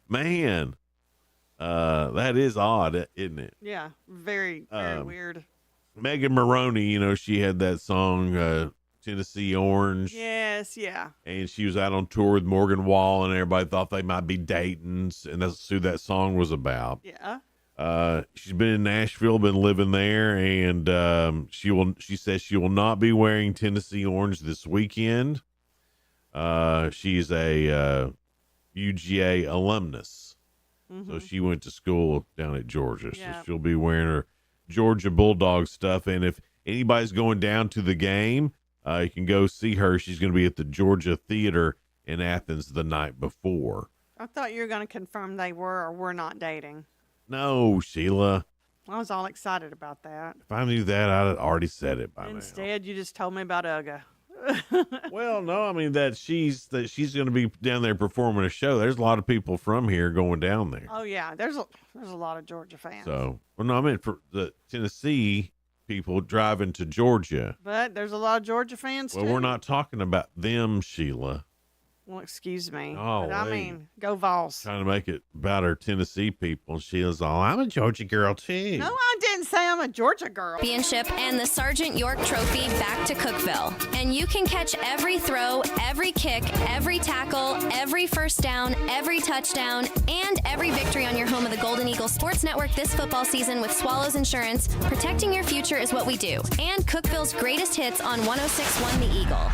Man, that is odd, isn't it? Yeah, very, very weird. Megan Maroney, she had that song, Tennessee Orange. Yes, yeah. And she was out on tour with Morgan Wallen, and everybody thought they might be dating, and that's who that song was about. Yeah. She's been in Nashville, been living there, and she says she will not be wearing Tennessee Orange this weekend. She's a UGA alumnus. So she went to school down at Georgia. So she'll be wearing her Georgia Bulldog stuff. And if anybody's going down to the game, you can go see her. She's going to be at the Georgia Theater in Athens the night before. I thought you were going to confirm they were or were not dating. No, Sheila. I was all excited about that. If I knew that, I'd have already said it by now. Instead, you just told me about Uga. Well, no, I mean that she's going to be down there performing a show. There's a lot of people from here going down there. Oh yeah, there's a lot of Georgia fans. So, well, no, I meant for the Tennessee people driving to Georgia. But there's a lot of Georgia fans too. Well, we're not talking about them, Sheila. Well, excuse me. Oh, but I mean, go Vols. Trying to make it about our Tennessee people. And Sheila's all, I'm a Georgia girl, too. No, I didn't say I'm a Georgia girl. Championship and the Sergeant York Trophy back to Cookeville. And you can catch every throw, every kick, every tackle, every first down, every touchdown, and every victory on your home of the Golden Eagle Sports Network this football season with Swallows Insurance. Protecting your future is what we do. And Cookeville's greatest hits on 106.1 The Eagle.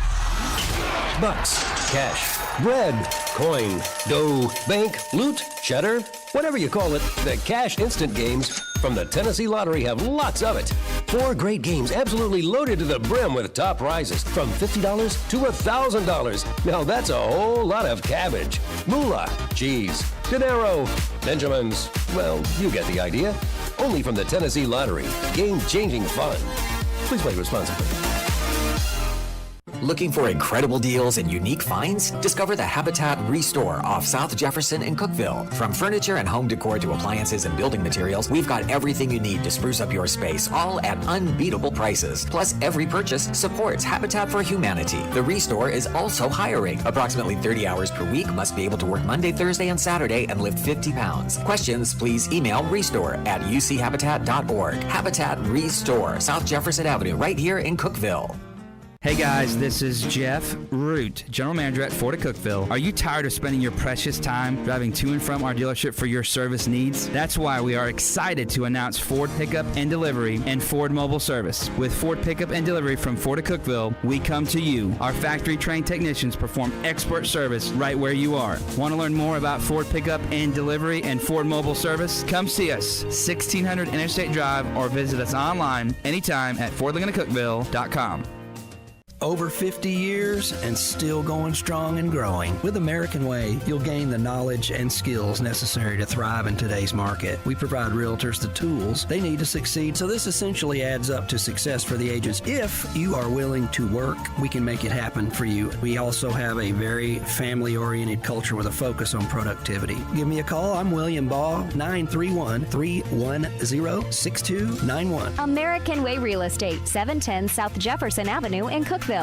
Bucks, cash, bread, coin, dough, bank, loot, cheddar, whatever you call it, the Cash Instant games from the Tennessee Lottery have lots of it. 4 great games absolutely loaded to the brim with top prizes from $50 to $1,000. Now that's a whole lot of cabbage. Moolah, cheese, dinero, Benjamins. Well, you get the idea. Only from the Tennessee Lottery. Game-changing fun. Please play responsibly. Looking for incredible deals and unique finds? Discover the Habitat Restore off South Jefferson in Cookeville. From furniture and home decor to appliances and building materials, we've got everything you need to spruce up your space, all at unbeatable prices. Plus, every purchase supports Habitat for Humanity. The Restore is also hiring. Approximately 30 hours per week, must be able to work Monday, Thursday, and Saturday and lift 50 pounds. Questions, please email restore@uchabitat.org. Habitat Restore, South Jefferson Avenue, right here in Cookeville. Hey guys, this is Jeff Root, General Manager at Ford of Cookeville. Are you tired of spending your precious time driving to and from our dealership for your service needs? That's why we are excited to announce Ford Pickup and Delivery and Ford Mobile Service. With Ford Pickup and Delivery from Ford of Cookeville, we come to you. Our factory-trained technicians perform expert service right where you are. Want to learn more about Ford Pickup and Delivery and Ford Mobile Service? Come see us, 1600 Interstate Drive, or visit us online anytime at FordLagonaCookeville.com. Over 50 years and still going strong and growing. With American Way, you'll gain the knowledge and skills necessary to thrive in today's market. We provide realtors the tools they need to succeed, so this essentially adds up to success for the agents. If you are willing to work, we can make it happen for you. We also have a very family-oriented culture with a focus on productivity. Give me a call. I'm William Baugh, 931-310-6291. American Way Real Estate, 710 South Jefferson Avenue in Cookeville.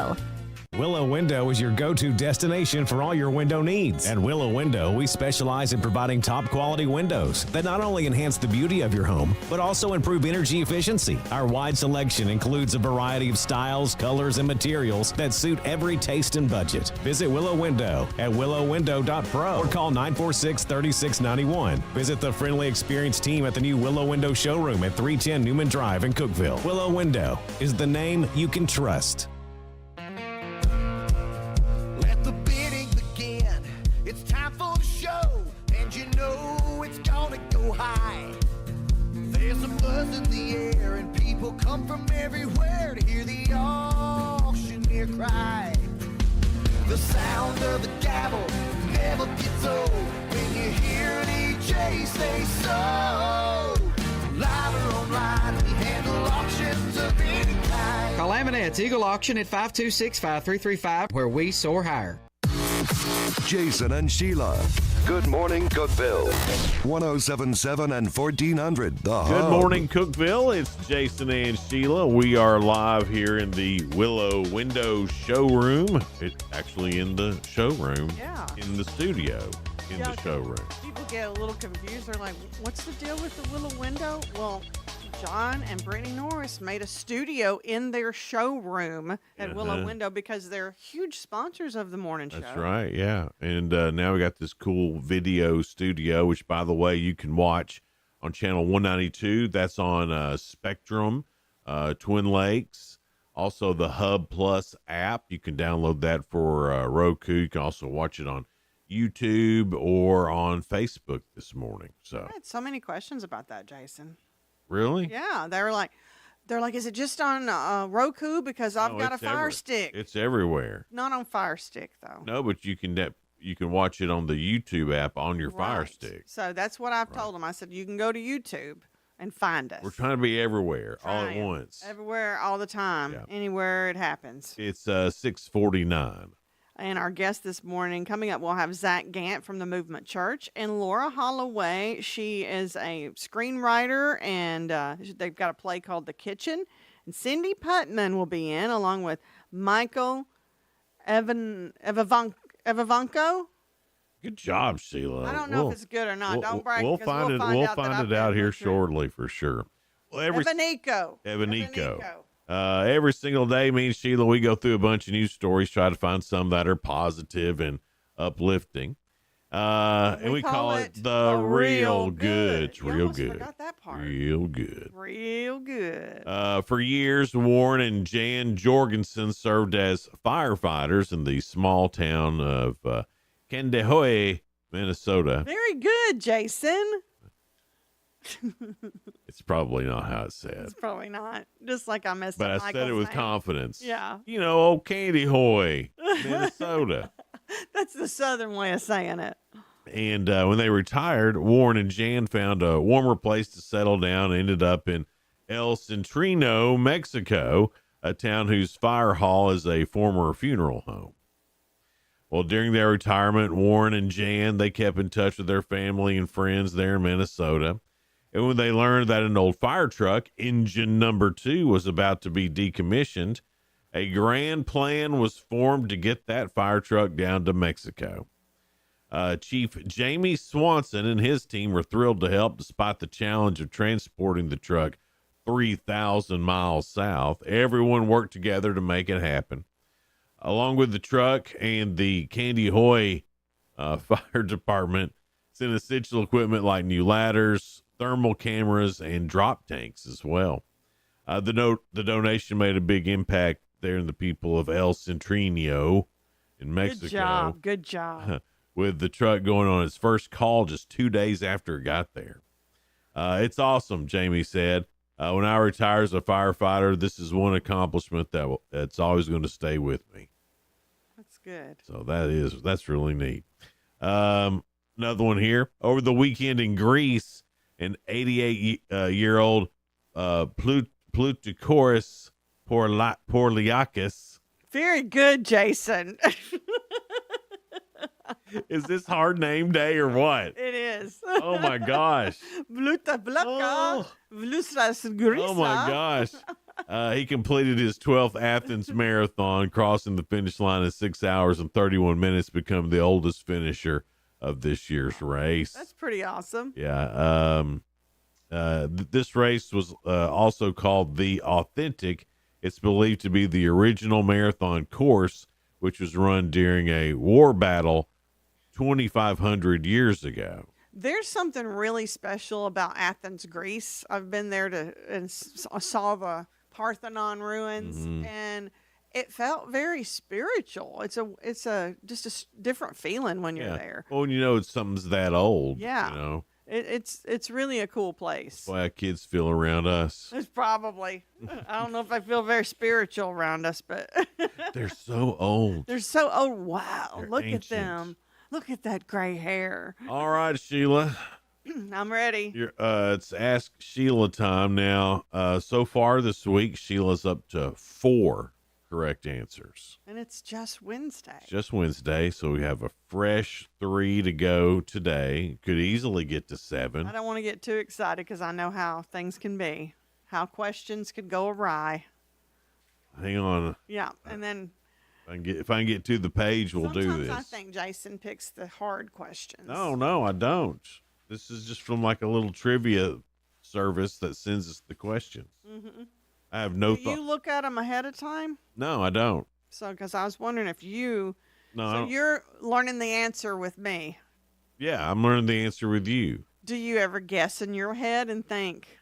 Willow Window is your go-to destination for all your window needs. At Willow Window, we specialize in providing top-quality windows that not only enhance the beauty of your home, but also improve energy efficiency. Our wide selection includes a variety of styles, colors, and materials that suit every taste and budget. Visit Willow Window at willowwindow.pro or call 946-3691. Visit the friendly, experienced team at the new Willow Window showroom at 310 Newman Drive in Cookeville. Willow Window is the name you can trust. It's time for the show, and you know it's gonna go high. There's a buzz in the air, and people come from everywhere to hear the auctioneer cry. The sound of the gavel never gets old when you hear DJ say so. Live or online, we handle auctions of any kind. Call Amanette's Eagle Auction at 526-5335, where we soar higher. Jason and Sheila. Good morning, Cookeville. 1077 and 1400, The Hub. Good morning, Cookeville. It's Jason and Sheila. We are live here in the Willow Window showroom. It's actually in the showroom. Yeah. In the studio. In the showroom. People get a little confused. They're like, what's the deal with the Willow Window? Well, John and Brittany Norris made a studio in their showroom at Willow Window because they're huge sponsors of the morning show. That's right, yeah. And now we got this cool video studio, which, by the way, you can watch on channel 192. That's on Spectrum, Twin Lakes. Also, the Hub Plus app. You can download that for Roku. You can also watch it on YouTube or on Facebook this morning. So I had so many questions about that, Jason. Really? Yeah, they're like, is it just on Roku? Because I've got a Fire Stick. It's everywhere. Not on Fire Stick though. No, but you can watch it on the YouTube app on your Fire Stick. So that's what I've told them. I said you can go to YouTube and find us. We're trying to be everywhere all at once. Everywhere, all the time, anywhere it happens. It's 6:49. And our guest this morning, coming up, we'll have Zach Gant from the Movement Church and Laura Holloway. She is a screenwriter, and they've got a play called The Kitchen. And Cindy Putman will be in, along with Michael Evavanko. Evivanco. Good job, Sheila. I don't know if it's good or not. Don't brag. We'll 'cause find it. find We'll out that find I've it out been here butchered. shortly for sure. Well, Evanico. Every single day, me and Sheila, we go through a bunch of news stories, try to find some that are positive and uplifting. And we call it the real good. It's real good. Forgot that part. Real good. Real good. For years, Warren and Jan Jorgensen served as firefighters in the small town of Kandiyohi, Minnesota. Very good, Jason. It's probably not how it's said. It's probably not. Just like I messed But up I Michael's said it with name. confidence. Yeah. You know, old Kandiyohi, Minnesota. That's the southern way of saying it. And when they retired, Warren and Jan found a warmer place to settle down and ended up in El Centrino, Mexico, a town whose fire hall is a former funeral home. Well, during their retirement, Warren and Jan, they kept in touch with their family and friends there in Minnesota. And when they learned that an old fire truck, engine number 2, was about to be decommissioned, a grand plan was formed to get that fire truck down to Mexico. Chief Jamie Swanson and his team were thrilled to help despite the challenge of transporting the truck 3,000 miles south. Everyone worked together to make it happen. Along with the truck and the Kandiyohi fire department, sent essential equipment like new ladders, thermal cameras, and drop tanks as well. The donation made a big impact there in the people of El Centrino in Mexico. Good job. With the truck going on its first call just 2 days after it got there. It's awesome, Jamie said. When I retire as a firefighter, this is one accomplishment that's always going to stay with me. That's good. So that's really neat. Another one here. Over the weekend in Greece, an 88-year-old Plutikoris Porliakis. Very good, Jason. Is this hard name day or what? It is. Oh my gosh. Oh my gosh. He completed his 12th Athens marathon, crossing the finish line in 6 hours and 31 minutes, become the oldest finisher of this year's race. That's pretty awesome. Yeah. This race was also called the Authentic. It's believed to be the original marathon course, which was run during a war battle 2,500 years ago. There's something really special about Athens, Greece. I've been there and saw the Parthenon ruins, and it felt very spiritual. It's a different feeling when you're there. Well, you know, something's that old. Yeah. You know, it's really a cool place. that's why kids feel around us. It's probably. I don't know if I feel very spiritual around us, but They're so old. they're so old. Wow, They're look ancient. at them. Look at that gray hair. All right, Sheila. I'm ready. It's Ask Sheila time now. So far this week, Sheila's up to 4 correct answers. And it's just Wednesday. It's just Wednesday, so we have a fresh 3 to go today. Could easily get to 7. I don't want to get too excited because I know how things can be, how questions could go awry. Hang on. Yeah, and then If I can get to the page, we'll do sometimes this. I think Jason picks the hard questions. No, I don't. This is just from like a little trivia service that sends us the questions. Mm-hmm. I have no Do you thought. look at them ahead of time? No, I don't. So, because I was wondering if you. No, I So don't. you're learning the answer with me. Yeah, I'm learning the answer with you. Do you ever guess in your head and think,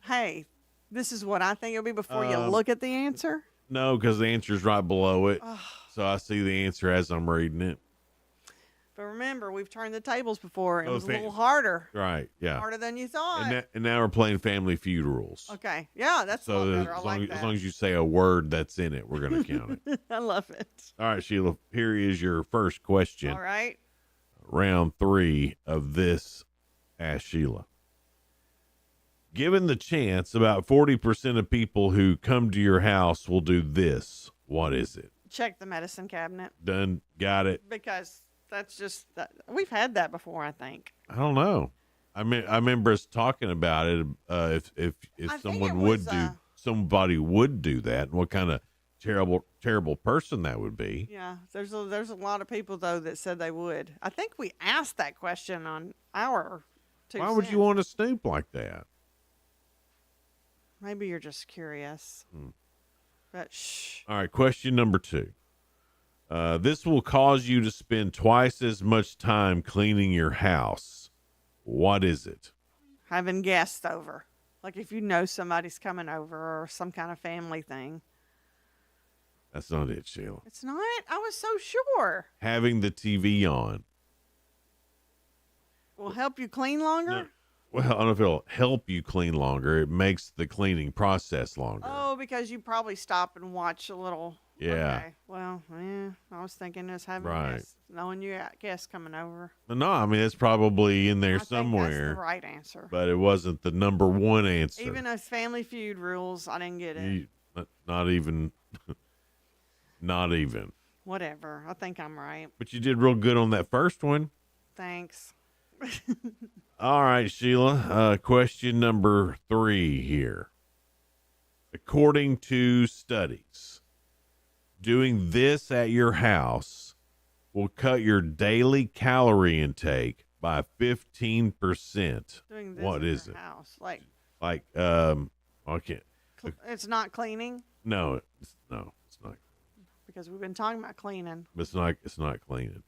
"Hey, this is what I think it'll be" before you look at the answer? No, because the answer's right below it. So I see the answer as I'm reading it. But remember, we've turned the tables before. It Oh, was a little harder. Right, yeah. Harder than you thought. And now we're playing Family Feud rules. Okay. Yeah, that's a lot So better. I like that. as long as you say a word that's in it, we're going to count it. I love it. All right, Sheila, here is your first question. All right. Round 3 of this Ask Sheila. Given the chance, about 40% of people who come to your house will do this. What is it? Check the medicine cabinet. Done. Got it. Because that's just, we've had that before, I think. I don't know. I remember us talking about it. If I think someone it would was, somebody would do that, and what kind of terrible person that would be. Yeah, there's a lot of people though that said they would. I think we asked that question on our 2 Why would you want to snoop like that? Maybe you're just curious. But shh. All right, question number 2. This will cause you to spend twice as much time cleaning your house. What is it? Having guests over. Like if you know somebody's coming over or some kind of family thing. That's not it, Sheila. It's not? I was so sure. Having the TV on. Will help you clean longer? No. Well, I don't know if it'll help you clean longer. It makes the cleaning process longer. Oh, because you probably stop and watch a little. Yeah. Okay. Well, yeah, I was thinking just having Right. guests, knowing you got guests coming over. No, I mean, it's probably in there I think somewhere. that's the right answer. But it wasn't the number one answer. Even those Family Feud rules, I didn't get it. Not even. Not even. Whatever. I think I'm right. But you did real good on that first one. Thanks. All right, Sheila. Question number 3 here. According to studies, doing this at your house will cut your daily calorie intake by 15%. Doing this What in is your it? house, like I can't. it's not cleaning No, it's not. because we've been talking about cleaning. It's not cleaning.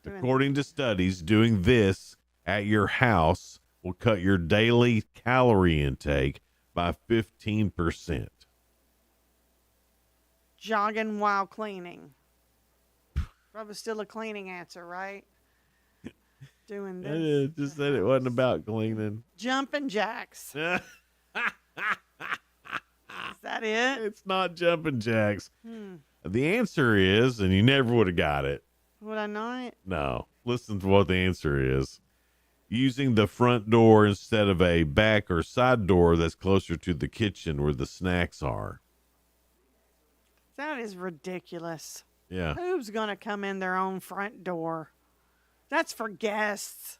Doing According to studies, doing this at your house will cut your daily calorie intake by 15%. Jogging while cleaning. That was still a cleaning answer, right? Doing this. Just said it wasn't about cleaning. Jumping jacks. Is that it? It's not jumping jacks. The answer is, and you never would have got it. Would I not? No. Listen to what the answer is. Using the front door instead of a back or side door that's closer to the kitchen where the snacks are. That is ridiculous. Yeah. Who's going to come in their own front door? That's for guests.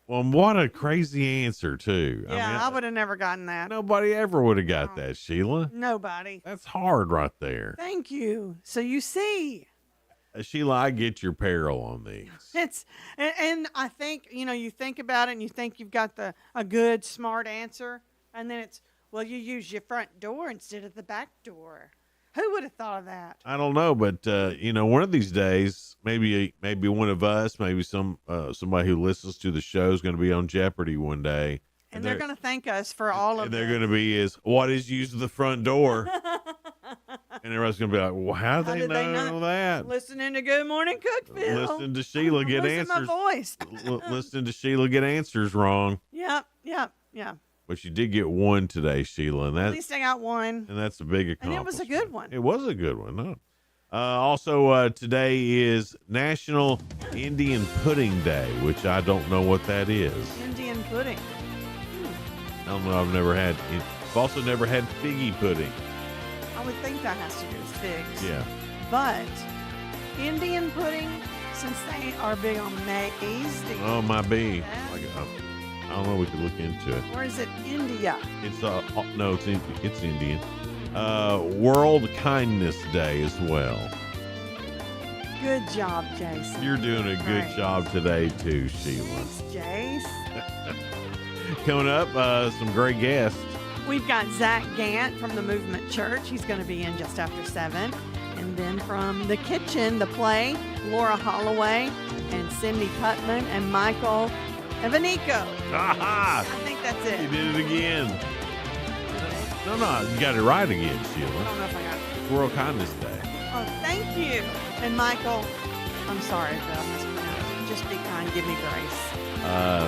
Well, what a crazy answer, too. Yeah, I would have never gotten that. Nobody ever would have got that, Sheila. Nobody. That's hard right there. Thank you. So you see. Sheila, I get your peril on these. And I think, you think about it and you think you've got a good, smart answer. And then it's, well, you use your front door instead of the back door. Who would have thought of that? I don't know, but one of these days, maybe one of us, maybe somebody who listens to the show is going to be on Jeopardy one day, And they're going to thank us for all of and they're this. going to be what is used the front door, and everybody's going to be like, well, how do they know that? Listening to Good Morning Cookeville. Listen to Sheila get Listen to answers. my voice. Listen to Sheila get answers wrong. Yep. But you did get one today, Sheila, and At least I got one. and that's a big And accomplishment. it was a good one. It was a good one. Huh? Also, today is National Indian Pudding Day, which I don't know what that is. Indian pudding. I don't know. I've also never had figgy pudding. I would think that has to do with figs. Yeah. But Indian pudding, since they are big on maize. Oh, might be. I don't know. We could look into it. Or is it India? It's no, it's Indian. World Kindness Day as well. Good job, Jason. You're doing a good Right. job today too, Sheila. Thanks, Jace. Coming up, some great guests. We've got Zach Gant from the Movement Church. He's going to be in just after 7. And then from The Kitchen, The Play, Laura Holloway and Cindy Putman and Michael Evanico. Aha! I think that's it. You did it again. No, you got it right again, Sheila. I don't know if I got it. It's World Kindness Day. Oh, thank you. And Michael, I'm sorry if I mispronounced. Just be kind. Give me grace.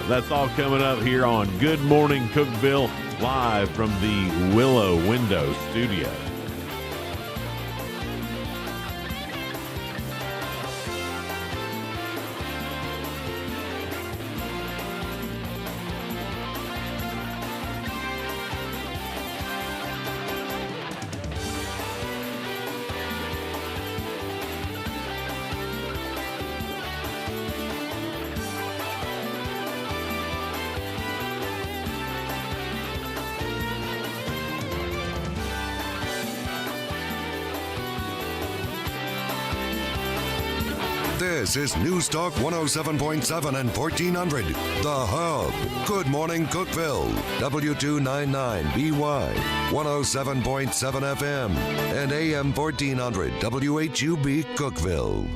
That's all coming up here on Good Morning Cookeville, live from the Willow Window Studio. This is News Talk 107.7 and 1400, The Hub. Good morning, Cookeville. W299BY, 107.7 FM, and AM 1400, WHUB Cookeville.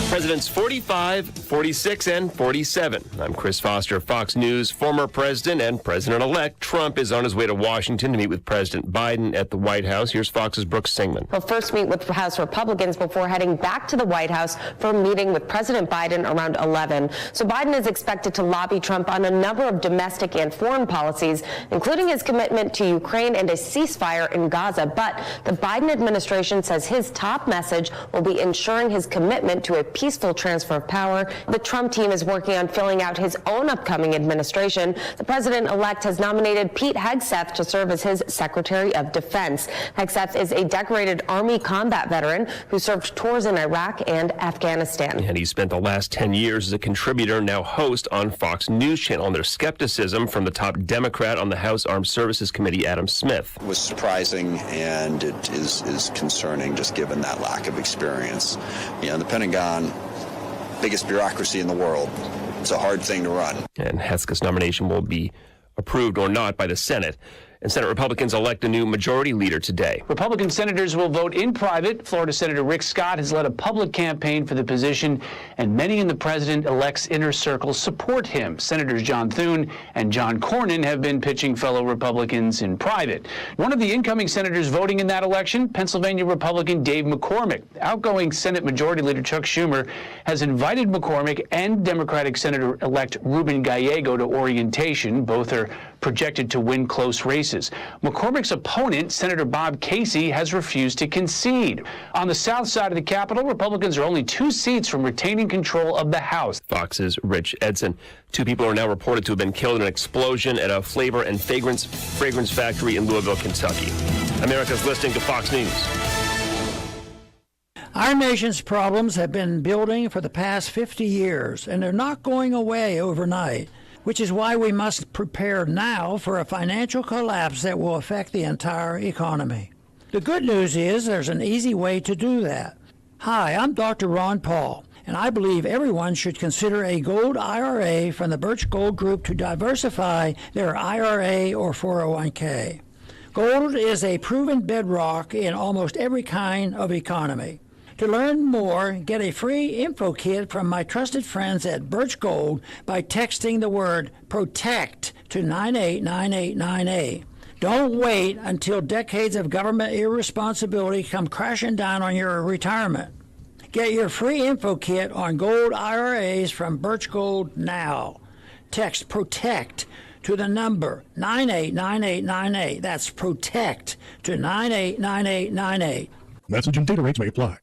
Presidents 45, 46, and 47. I'm Chris Foster, Fox News. Former president and president-elect Trump is on his way to Washington to meet with President Biden at the White House. Here's Fox's Brooks Singman. He'll first meet with House Republicans before heading back to the White House for a meeting with President Biden around 11. So Biden is expected to lobby Trump on a number of domestic and foreign policies, including his commitment to Ukraine and a ceasefire in Gaza. But the Biden administration says his top message will be ensuring his commitment to a peaceful transfer of power. The Trump team is working on filling out his own upcoming administration. The president-elect has nominated Pete Hegseth to serve as his Secretary of Defense. Hegseth is a decorated Army combat veteran who served tours in Iraq and Afghanistan. And he spent the last 10 years as a contributor, now host on Fox News Channel. And there's skepticism from the top Democrat on the House Armed Services Committee, Adam Smith. It was surprising, and it is concerning just given that lack of experience. You know, the Pentagon, biggest bureaucracy in the world. It's a hard thing to run. And Hegseth's nomination will be approved or not by the Senate. And Senate Republicans elect a new majority leader today. Republican senators will vote in private. Florida Senator Rick Scott has led a public campaign for the position, and many in the president-elect's inner circle support him. Senators John Thune and John Cornyn have been pitching fellow Republicans in private. One of the incoming senators voting in that election, Pennsylvania Republican Dave McCormick. Outgoing Senate Majority Leader Chuck Schumer has invited McCormick and Democratic Senator-elect Ruben Gallego to orientation. Both are projected to win close races. McCormick's opponent, Senator Bob Casey, has refused to concede. On the south side of the Capitol, Republicans are only 2 seats from retaining control of the House. Fox's Rich Edson. 2 people are now reported to have been killed in an explosion at a flavor and fragrance factory in Louisville, Kentucky. America's listening to Fox News. Our nation's problems have been building for the past 50 years, and they're not going away overnight, which is why we must prepare now for a financial collapse that will affect the entire economy. The good news is there's an easy way to do that. Hi, I'm Dr. Ron Paul, and I believe everyone should consider a gold IRA from the Birch Gold Group to diversify their IRA or 401k. Gold is a proven bedrock in almost every kind of economy. To learn more, get a free info kit from my trusted friends at Birch Gold by texting the word PROTECT to 989898. Don't wait until decades of government irresponsibility come crashing down on your retirement. Get your free info kit on gold IRAs from Birch Gold now. Text PROTECT to the number 989898. That's PROTECT to 989898. Message and data rates may apply.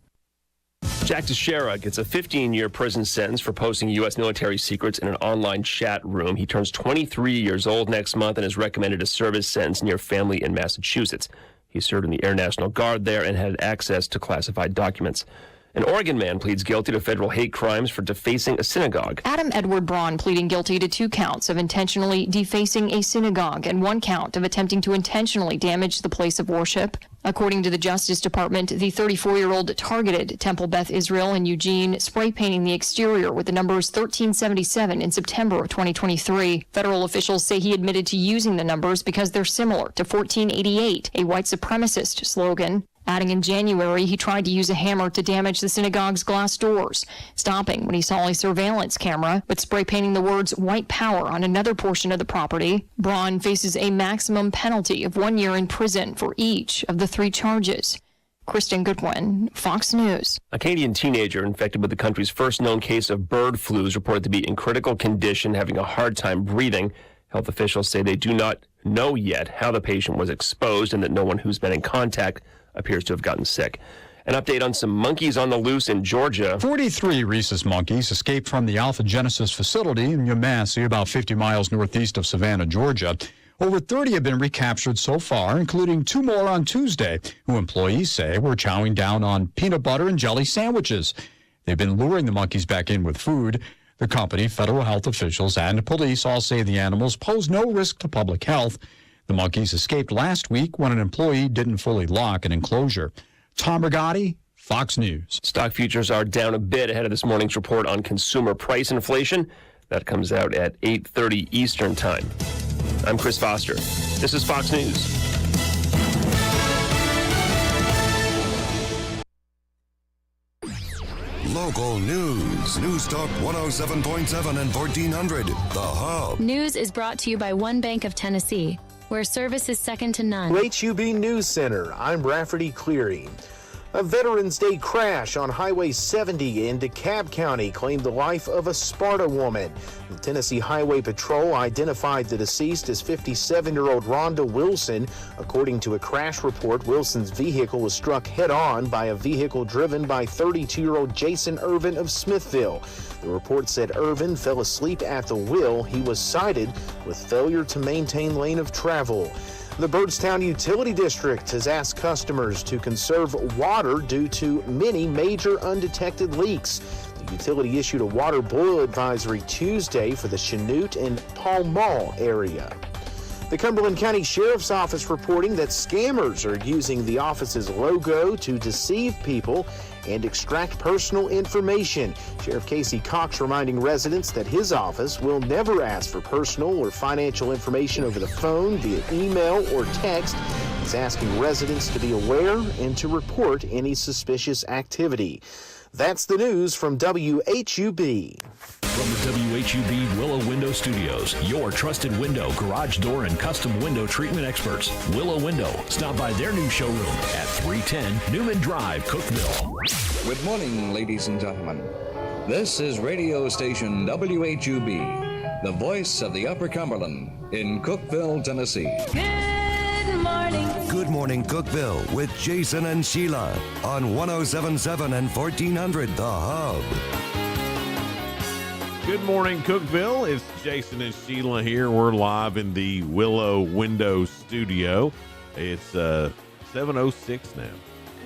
Jack Teixeira gets a 15-year prison sentence for posting U.S. military secrets in an online chat room. He turns 23 years old next month and is recommended to serve his sentence near family in Massachusetts. He served in the Air National Guard there and had access to classified documents. An Oregon man pleads guilty to federal hate crimes for defacing a synagogue. Adam Edward Braun pleading guilty to 2 counts of intentionally defacing a synagogue and 1 count of attempting to intentionally damage the place of worship. According to the Justice Department, the 34-year-old targeted Temple Beth Israel in Eugene, spray painting the exterior with the numbers 1377 in September of 2023. Federal officials say he admitted to using the numbers because they're similar to 1488, a white supremacist slogan. Adding in January, he tried to use a hammer to damage the synagogue's glass doors, stopping when he saw a surveillance camera, but spray painting the words white power on another portion of the property. Braun faces a maximum penalty of 1 year in prison for each of the 3 charges. Kristen Goodwin, Fox News. A Canadian teenager infected with the country's first known case of bird flu is reported to be in critical condition, having a hard time breathing. Health officials say they do not know yet how the patient was exposed and that no one who's been in contact appears to have gotten sick. An update on some monkeys on the loose in Georgia. 43 rhesus monkeys escaped from the Alpha Genesis facility in Yamasee, about 50 miles northeast of Savannah, Georgia. Over 30 have been recaptured so far, including 2 more on Tuesday, who employees say were chowing down on peanut butter and jelly sandwiches. They've been luring the monkeys back in with food. The company, federal health officials, and police all say the animals pose no risk to public health. The monkeys escaped last week when an employee didn't fully lock an enclosure. Tom Rigotti, Fox News. Stock futures are down a bit ahead of this morning's report on consumer price inflation. That comes out at 8:30 Eastern Time. I'm Chris Foster. This is Fox News. Local news. News Talk 107.7 and 1400. The Hub. News is brought to you by One Bank of Tennessee, where service is second to none. HUB News Center, I'm Rafferty Cleary. A Veterans Day crash on Highway 70 in DeKalb County claimed the life of a Sparta woman. The Tennessee Highway Patrol identified the deceased as 57-year-old Rhonda Wilson. According to a crash report, Wilson's vehicle was struck head-on by a vehicle driven by 32-year-old Jason Irvin of Smithville. The report said Irvin fell asleep at the wheel. He was cited with failure to maintain lane of travel. The Byrdstown Utility District has asked customers to conserve water due to many major undetected leaks. The utility issued a water boil advisory Tuesday for the Chanute and Pall Mall area. The Cumberland County Sheriff's Office reporting that scammers are using the office's logo to deceive people and extract personal information. Sheriff Casey Cox reminding residents that his office will never ask for personal or financial information over the phone, via email, or text. He's asking residents to be aware and to report any suspicious activity. That's the news from WHUB. From the WHUB Willow Window Studios, your trusted window, garage door, and custom window treatment experts. Willow Window. Stop by their new showroom at 310 Newman Drive, Cookeville. Good morning, ladies and gentlemen. This is radio station WHUB, the voice of the Upper Cumberland in Cookeville, Tennessee. Good morning. Good morning, Cookeville, with Jason and Sheila on 107.7 and 1400 The Hub. Good morning, Cookeville. It's Jason and Sheila here. We're live in the Willow Window Studio. It's 7:06 now.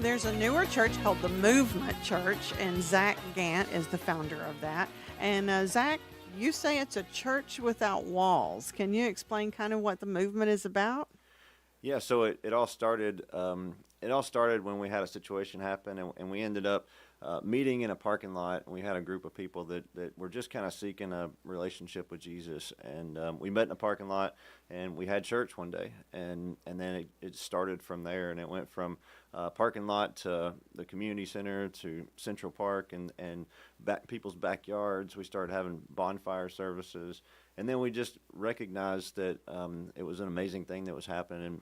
There's a newer church called the Movement Church, and Zach Gant is the founder of that. And Zach, you say it's a church without walls. Can you explain kind of what the movement is about? Yeah, so it all started. It all started when we had a situation happen, and we ended up meeting in a parking lot. And we had a group of people that were just kind of seeking a relationship with Jesus, and we met in a parking lot, and we had church one day, and then it started from there, and it went from parking lot to the community center to Central Park, and back people's backyards. We started having bonfire services, and then we just recognized that it was an amazing thing that was happening. And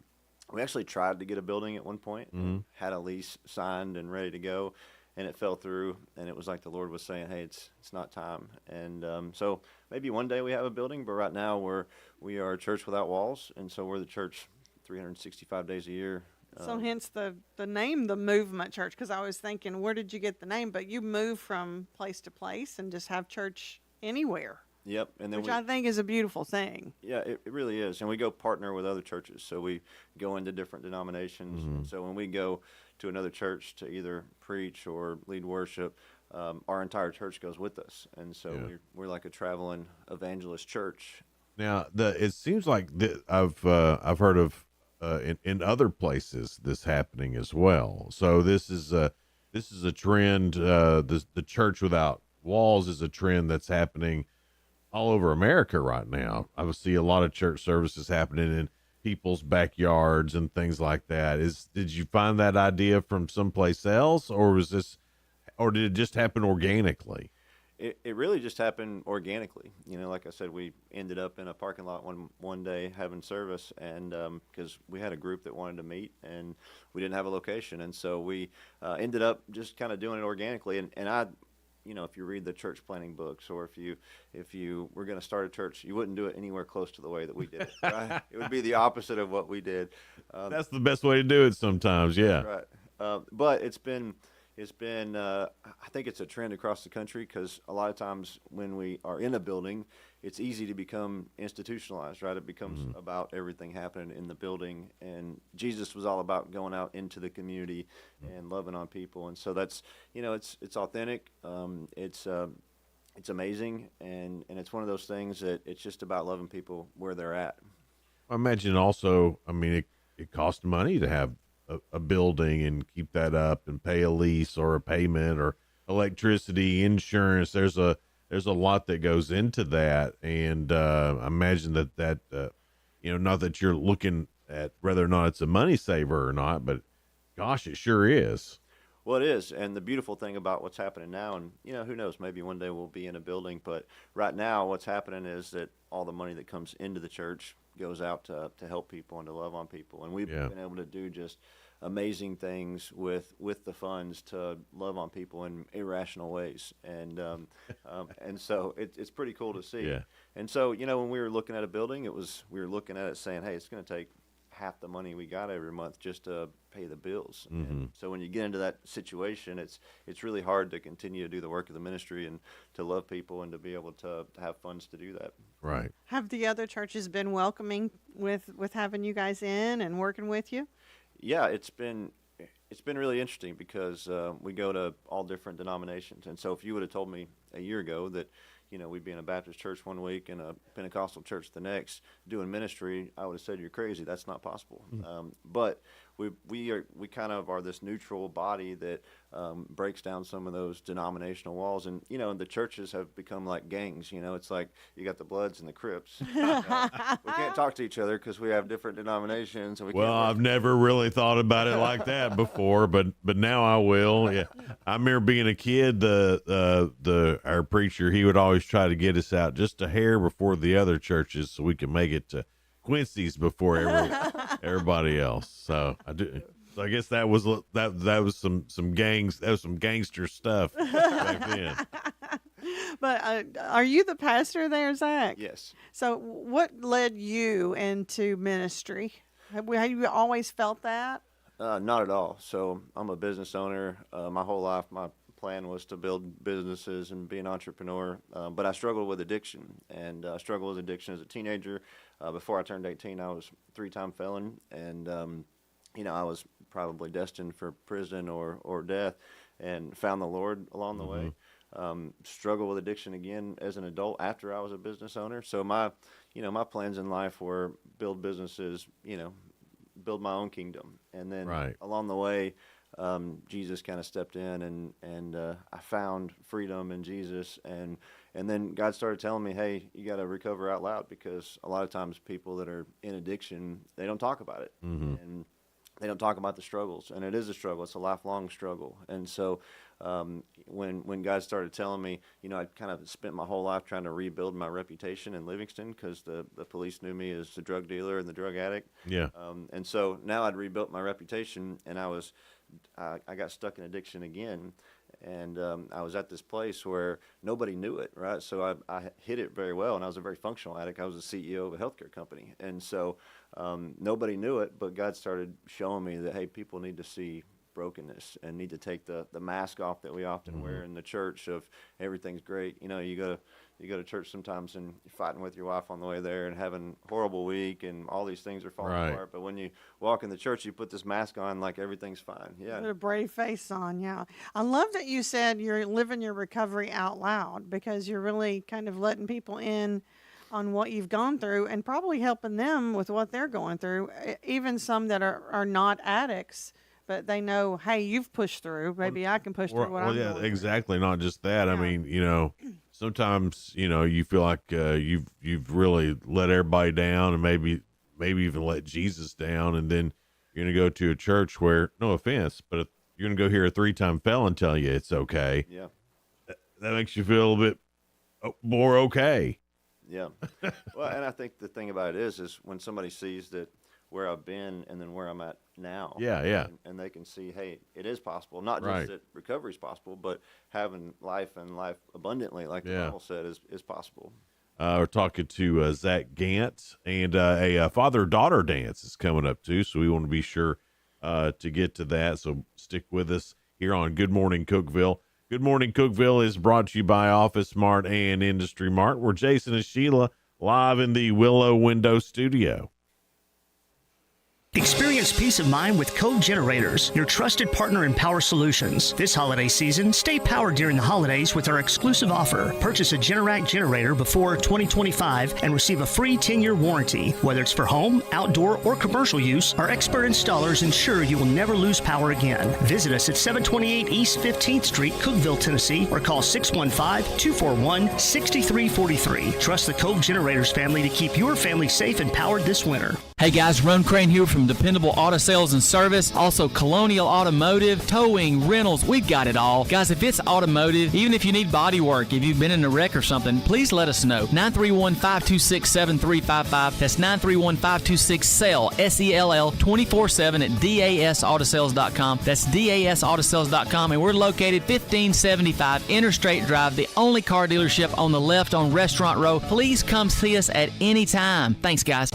we actually tried to get a building at one point, had a lease signed and ready to go, and it fell through. And it was like the Lord was saying, "Hey, it's not time." And so maybe one day we have a building, but right now we are a church without walls, and so we're the church 365 days a year. So hence the name, the Movement Church, because I was thinking, where did you get the name? But you move from place to place and just have church anywhere. Yep, and then which I think is a beautiful thing. Yeah, it really is. And we go partner with other churches, so we go into different denominations. Mm-hmm. So when we go to another church to either preach or lead worship, our entire church goes with us, and so we're like a traveling evangelist church. Now, it seems like I've heard of in other places this happening as well. So this is a trend. The church without walls is a trend that's happening all over America right now. I see a lot of church services happening in people's backyards and things like that. Did you find that idea from someplace else, or did it just happen organically? It really just happened organically. You know, like I said, we ended up in a parking lot one day having service, and because we had a group that wanted to meet, and we didn't have a location, and so we ended up just kind of doing it organically. And I, you know, if you read the church planning books, or if you were going to start a church, you wouldn't do it anywhere close to the way that we did it. Right? It would be the opposite of what we did. That's the best way to do it sometimes. Yeah. Right. But it's been I think it's a trend across the country, because a lot of times when we are in a building, it's easy to become institutionalized, right? It becomes about everything happening in the building, and Jesus was all about going out into the community and loving on people. And so that's, you know, it's authentic. It's amazing. And it's one of those things that it's just about loving people where they're at. I imagine also, I mean, it costs money to have a building and keep that up and pay a lease or a payment or electricity, insurance. There's a lot that goes into that. And I imagine that not that you're looking at whether or not it's a money saver or not, but gosh, it sure is. Well, it is, and the beautiful thing about what's happening now, and who knows, maybe one day we'll be in a building, but right now what's happening is that all the money that comes into the church goes out to help people and to love on people, and we've been able to do just amazing things with the funds to love on people in irrational ways, and so it's pretty cool to see. Yeah. And so when we were looking at a building, we were looking at it saying, hey, it's going to take half the money we got every month just to pay the bills. And so when you get into that situation, it's really hard to continue to do the work of the ministry and to love people and to be able to have funds to do that. Right. Have the other churches been welcoming with having you guys in and working with you? Yeah, it's been really interesting because we go to all different denominations, and so if you would have told me a year ago that we'd be in a Baptist church one week and a Pentecostal church the next doing ministry, I would have said you're crazy. That's not possible. But we kind of are this neutral body that breaks down some of those denominational walls. And the churches have become like gangs. It's like you got the Bloods and the Crips. We can't talk to each other because we have different denominations. And I've never really thought about it like that before, but now I will. Yeah, I remember being a kid. Our preacher, he would always try to get us out just a hair before the other churches so we could make it to Quincy's before everybody else. So I guess that was some gangs. That was some gangster stuff back then. But are you the pastor there, Zach? Yes. So what led you into ministry? Have you always felt that? Not at all. So I'm a business owner. My whole life, my plan was to build businesses and be an entrepreneur. But I struggled with addiction, and I struggled with addiction as a teenager. Before I turned 18, I was a 3-time felon, and I was probably destined for prison or death, and found the Lord along the way. Struggled with addiction again as an adult after I was a business owner. So my plans in life were build businesses, build my own kingdom, and then along the way, Jesus kind of stepped in, and I found freedom in Jesus, and then God started telling me, hey, you got to recover out loud, because a lot of times people that are in addiction, they don't talk about it, and they don't talk about the struggles, and it is a struggle. It's a lifelong struggle. And so when God started telling me, I'd kind of spent my whole life trying to rebuild my reputation in Livingston because the police knew me as the drug dealer and the drug addict. Yeah. And so now I'd rebuilt my reputation, and I got stuck in addiction again. And I was at this place where nobody knew it, right? So I hid it very well, and I was a very functional addict. I was the CEO of a healthcare company. And so nobody knew it, but God started showing me that, hey, people need to see brokenness and need to take the mask off that we often wear in the church of everything's great. You go to church sometimes and you're fighting with your wife on the way there and having a horrible week and all these things are falling apart. But when you walk in the church, you put this mask on like everything's fine. Yeah. Put a brave face on, yeah. I love that you said you're living your recovery out loud, because you're really kind of letting people in on what you've gone through and probably helping them with what they're going through, even some that are not addicts. But they know, hey, you've pushed through. Maybe I can push through what I'm going through. Exactly. Not just that. Yeah. I mean, sometimes, you feel like you've really let everybody down, and maybe even let Jesus down. And then you're going to go to a church where, no offense, but you're going to go hear a 3-time felon tell you it's okay. Yeah. That makes you feel a little bit more okay. Yeah. Well, and I think the thing about it is when somebody sees that where I've been and then where I'm at now. Yeah. And they can see, hey, it is possible. Not just that recovery is possible, but having life and life abundantly, like the Bible said, is possible. We're talking to Zach Gantz, and a father-daughter dance is coming up too, so we want to be sure to get to that. So stick with us here on Good Morning Cookeville. Good Morning Cookeville is brought to you by Office Mart and Industry Mart. We're Jason and Sheila live in the Willow Window Studio. Experience peace of mind with Cove Generators, your trusted partner in power solutions. This holiday season, stay powered during the holidays with our exclusive offer. Purchase a Generac generator before 2025 and receive a free 10-year warranty. Whether it's for home, outdoor, or commercial use, our expert installers ensure you will never lose power again. Visit us at 728 East 15th Street, Cookeville, Tennessee, or call 615-241-6343. Trust the Cove Generators family to keep your family safe and powered this winter. Hey guys, Ron Crane here from Dependable Auto Sales and Service, also Colonial Automotive, towing, rentals, we've got it all. Guys, if it's automotive, even if you need body work, if you've been in a wreck or something, please let us know. 931-526-7355. That's 931-526-SELL, S-E-L-L, 24/7 at dasautosales.com. That's dasautosales.com, and we're located 1575 Interstate Drive, the only car dealership on the left on Restaurant Row. Please come see us at any time. Thanks, guys.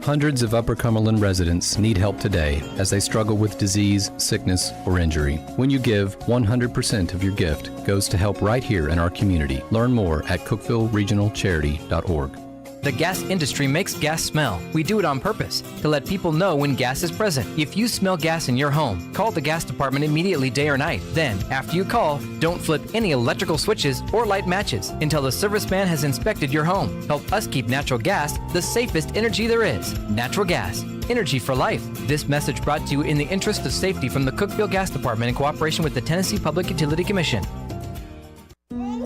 Hundreds of Upper Cumberland residents need help today as they struggle with disease, sickness, or injury. When you give, 100% of your gift goes to help right here in our community. Learn more at CookevilleRegionalCharity.org. The gas industry makes gas smell. We do it on purpose, to let people know when gas is present. If you smell gas in your home, call the gas department immediately, day or night. Then, after you call, don't flip any electrical switches or light matches until the serviceman has inspected your home. Help us keep natural gas the safest energy there is. Natural gas. Energy for life. This message brought to you in the interest of safety from the Cookeville Gas Department in cooperation with the Tennessee Public Utility Commission.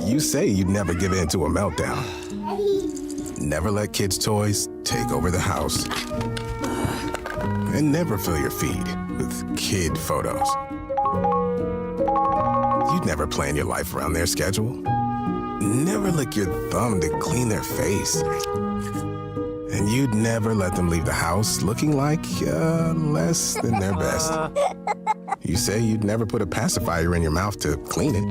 You say you'd never give in to a meltdown. Never let kids' toys take over the house. And never fill your feed with kid photos. You'd never plan your life around their schedule. Never lick your thumb to clean their face. And you'd never let them leave the house looking like less than their best. You say you'd never put a pacifier in your mouth to clean it.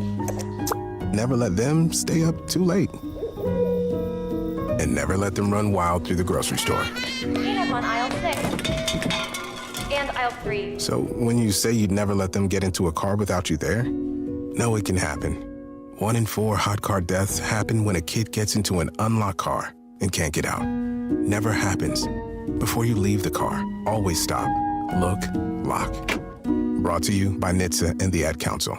Never let them stay up too late. And never let them run wild through the grocery store. We have on aisle 6 and aisle 3. So when you say you'd never let them get into a car without you there, know it can happen. 1 in 4 hot car deaths happen when a kid gets into an unlocked car and can't get out. Never happens. Before you leave the car, always stop, look, lock. Brought to you by NHTSA and the Ad Council.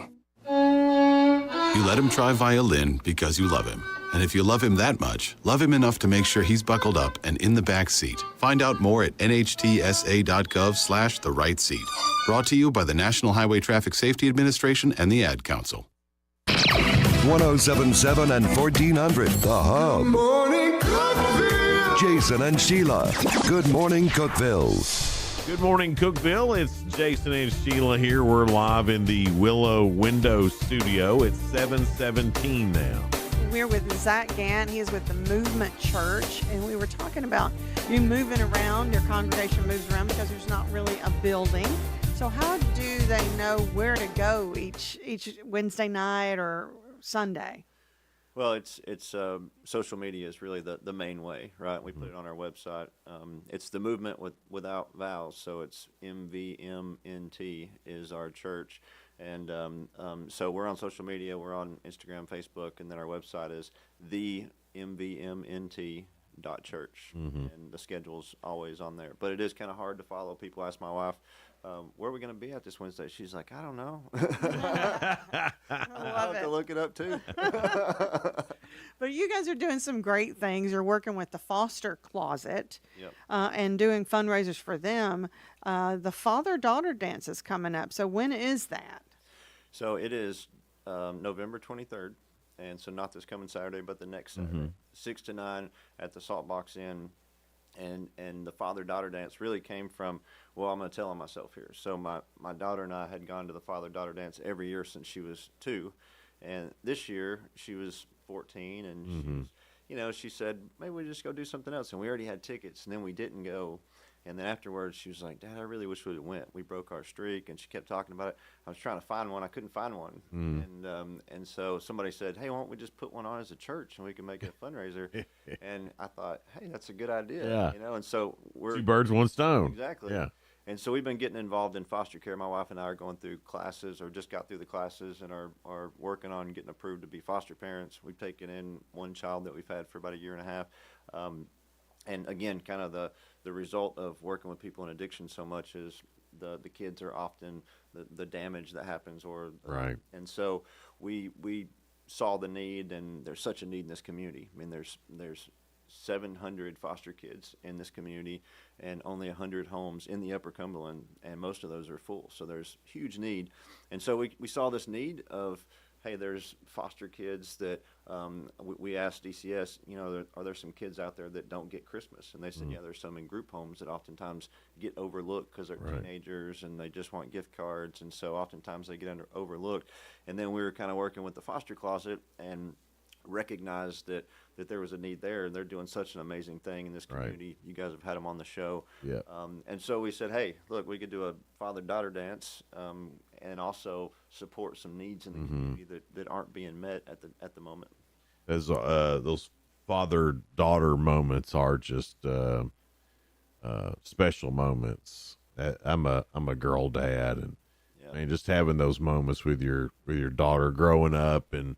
You let him try violin because you love him. And if you love him that much, love him enough to make sure he's buckled up and in the back seat. Find out more at nhtsa.gov/the right seat. Brought to you by the National Highway Traffic Safety Administration and the Ad Council. 1077 and 1400, The Hub. Good morning, Cookeville. Jason and Sheila. Good morning, Cookeville. Good morning, Cookeville. It's Jason and Sheila here. We're live in the Willow Window Studio. It's 7:17 now. We're with Zach Gant. He is with the Movement Church, and we were talking about you moving around. Your congregation moves around because there's not really a building. So how do they know where to go each Wednesday night or Sunday? Well, it's social media is really the main way, right? We put it on our website. It's the movement without vowels, so it's MVMNT is our church. And so we're on social media. We're on Instagram, Facebook, and then our website is themvmnt.church. And the schedule's always on there. But it is kind of hard to follow. People ask my wife, where are we going to be at this Wednesday? She's like, I don't know. I have to look it up, too. But you guys are doing some great things. You're working with the Foster Closet and doing fundraisers for them. The father-daughter dance is coming up. So when is that? So it is November 23rd, and so not this coming Saturday, but the next Saturday, 6 to 9 at the Salt Box Inn. And the father-daughter dance really came from, well, I'm going to tell on myself here. So my daughter and I had gone to the father-daughter dance every year since she was 2, and this year she was 14, and she said, maybe we just go do something else, and we already had tickets, and then we didn't go. And then afterwards, she was like, Dad, I really wish we went. We broke our streak, and she kept talking about it. I was trying to find one. I couldn't find one. And so somebody said, hey, why don't we just put one on as a church, and we can make it a fundraiser? And I thought, hey, that's a good idea. Yeah. And so we're 2 birds, 1 stone. Exactly. Yeah. And so we've been getting involved in foster care. My wife and I are going through classes, or just got through the classes, and are working on getting approved to be foster parents. We've taken in 1 child that we've had for about 1.5 years. And again, kind of the result of working with people in addiction so much is the kids are often the damage that happens, or Right. And so we saw the need, and there's such a need in this community. I mean, there's 700 foster kids in this community, and only 100 homes in the Upper Cumberland, and most of those are full. So there's huge need, and so we saw this need of, hey, there's foster kids that we asked DCS, are there some kids out there that don't get Christmas? And they said, yeah, there's some in group homes that oftentimes get overlooked because they're teenagers and they just want gift cards, and so oftentimes they get overlooked. And then we were kind of working with the foster closet and recognized that there was a need there, and they're doing such an amazing thing in this community. You guys have had them on the show. Yeah. And so we said, hey, look, we could do a father-daughter dance, and also support some needs in the community that aren't being met at the moment. As those father-daughter moments are just special moments. I'm a girl dad, and I mean, just having those moments with your daughter growing up, and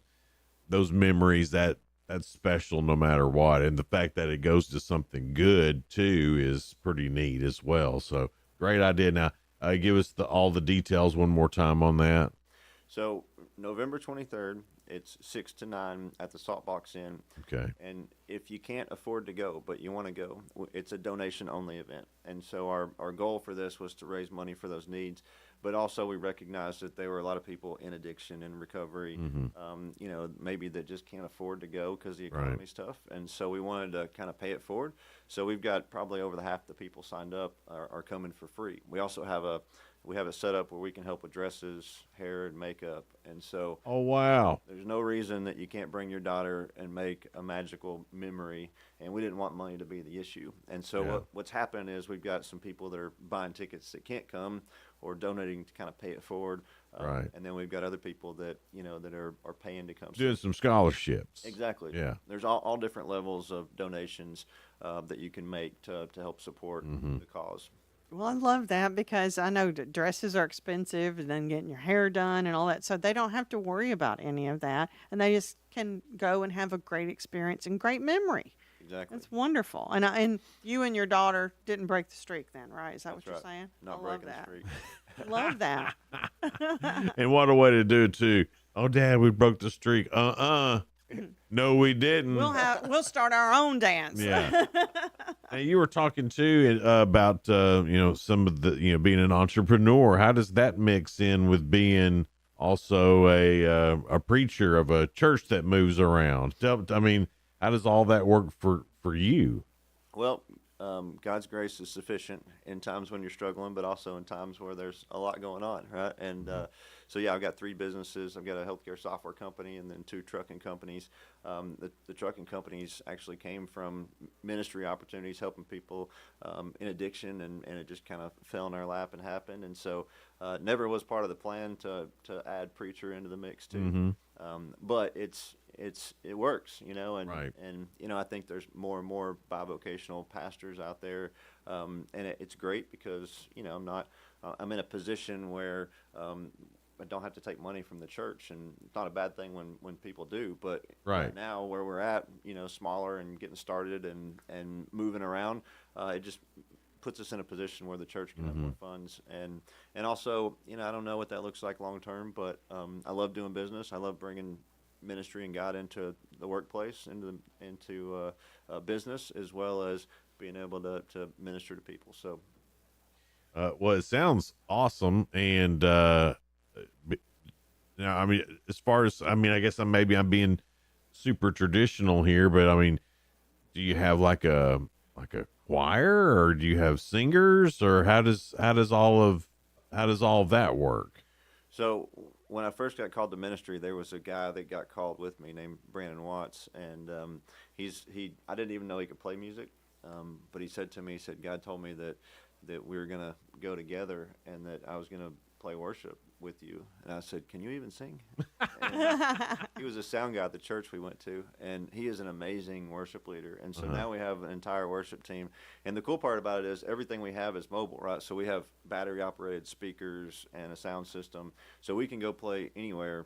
those memories, that's special no matter what. And the fact that it goes to something good too is pretty neat as well. So great idea. Now give us all the details one more time on that. So November 23rd, it's 6 to 9 at the Saltbox Inn. Okay. And if you can't afford to go, but you want to go, it's a donation-only event. And so our goal for this was to raise money for those needs. But also we recognized that there were a lot of people in addiction and recovery, maybe that just can't afford to go because the economy's tough. And so we wanted to kind of pay it forward. So we've got probably over half the people signed up are coming for free. We also have it set up where we can help with dresses, hair, and makeup. And so oh, wow, there's no reason that you can't bring your daughter and make a magical memory. And we didn't want money to be the issue. And so what's happened is we've got some people that are buying tickets that can't come, or donating to kind of pay it forward. And then we've got other people that, that are paying to come. Doing some scholarships. Exactly. Yeah. There's all different levels of donations that you can make to help support the cause. Well, I love that, because I know that dresses are expensive, and then getting your hair done and all that. So they don't have to worry about any of that, and they just can go and have a great experience and great memory. Exactly. That's wonderful. And you and your daughter didn't break the streak then, right? Is that what you're right. saying? Not I love breaking that. the streak. Love that. And what a way to do it too. Oh, Dad, we broke the streak. No, we didn't. We'll start our own dance. Yeah. And you were talking too about some of the being an entrepreneur. How does that mix in with being also a preacher of a church that moves around? I mean, how does all that work for you? Well, God's grace is sufficient in times when you're struggling, but also in times where there's a lot going on, right? And so, I've got 3 businesses. I've got a healthcare software company and then 2 trucking companies. The trucking companies actually came from ministry opportunities, helping people in addiction, and it just kind of fell in our lap and happened. And so never was part of the plan to add preacher into the mix too. But it works, and I think there's more and more bivocational pastors out there, and it's great because I'm in a position where I don't have to take money from the church, and it's not a bad thing when people do, but right now where we're at, smaller and getting started and moving around, it just puts us in a position where the church can have more funds, and also I don't know what that looks like long term, but I love doing business. I love bringing ministry and God into the workplace, into business, as well as being able to minister to people. So, well, it sounds awesome, and I mean, as far as I guess I'm being super traditional here, but I mean, do you have like a choir, or do you have singers, or how does all of that work? So when I first got called to ministry, there was a guy that got called with me named Brandon Watts, and I didn't even know he could play music, but he said to me, God told me that we were gonna go together and that I was gonna play worship with you. And I said, can you even sing? He was a sound guy at the church we went to, and he is an amazing worship leader. And so now we have an entire worship team. And the cool part about it is everything we have is mobile, right? So we have battery operated speakers and a sound system, so we can go play anywhere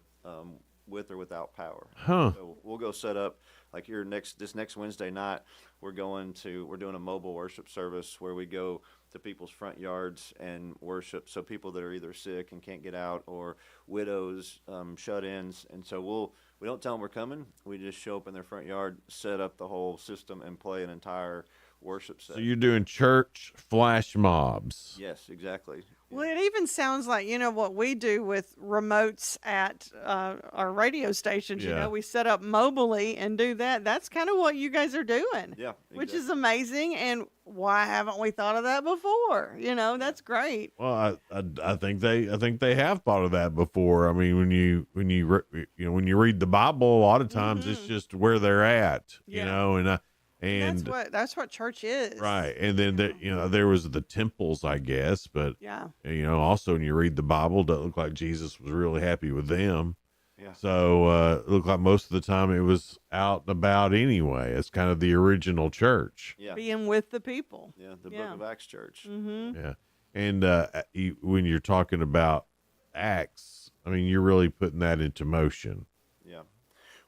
with or without power. Huh. So we'll go set up like here this next Wednesday night. We're doing a mobile worship service where we go to people's front yards and worship. So people that are either sick and can't get out, or widows, shut-ins, and so we don't tell them we're coming. We just show up in their front yard, set up the whole system, and play an entire worship set. So you're doing church flash mobs. Yes, exactly. Well, it even sounds like, what we do with remotes at our radio stations. Yeah. We set up mobily and do that. That's kind of what you guys are doing. Yeah, Which is amazing. And why haven't we thought of that before? That's great. Well, I think they have thought of that before. I mean, when you read the Bible, a lot of times it's just where they're at, and that's what church is. Right. And then there was the temples, I guess, but also when you read the Bible, it doesn't look like Jesus was really happy with them. Yeah. So it looked like most of the time it was out and about anyway. It's kind of the original church. Yeah. Being with the people. Yeah, the Book of Acts church. Mm-hmm. Yeah. And when you're talking about Acts, I mean, you're really putting that into motion. Yeah.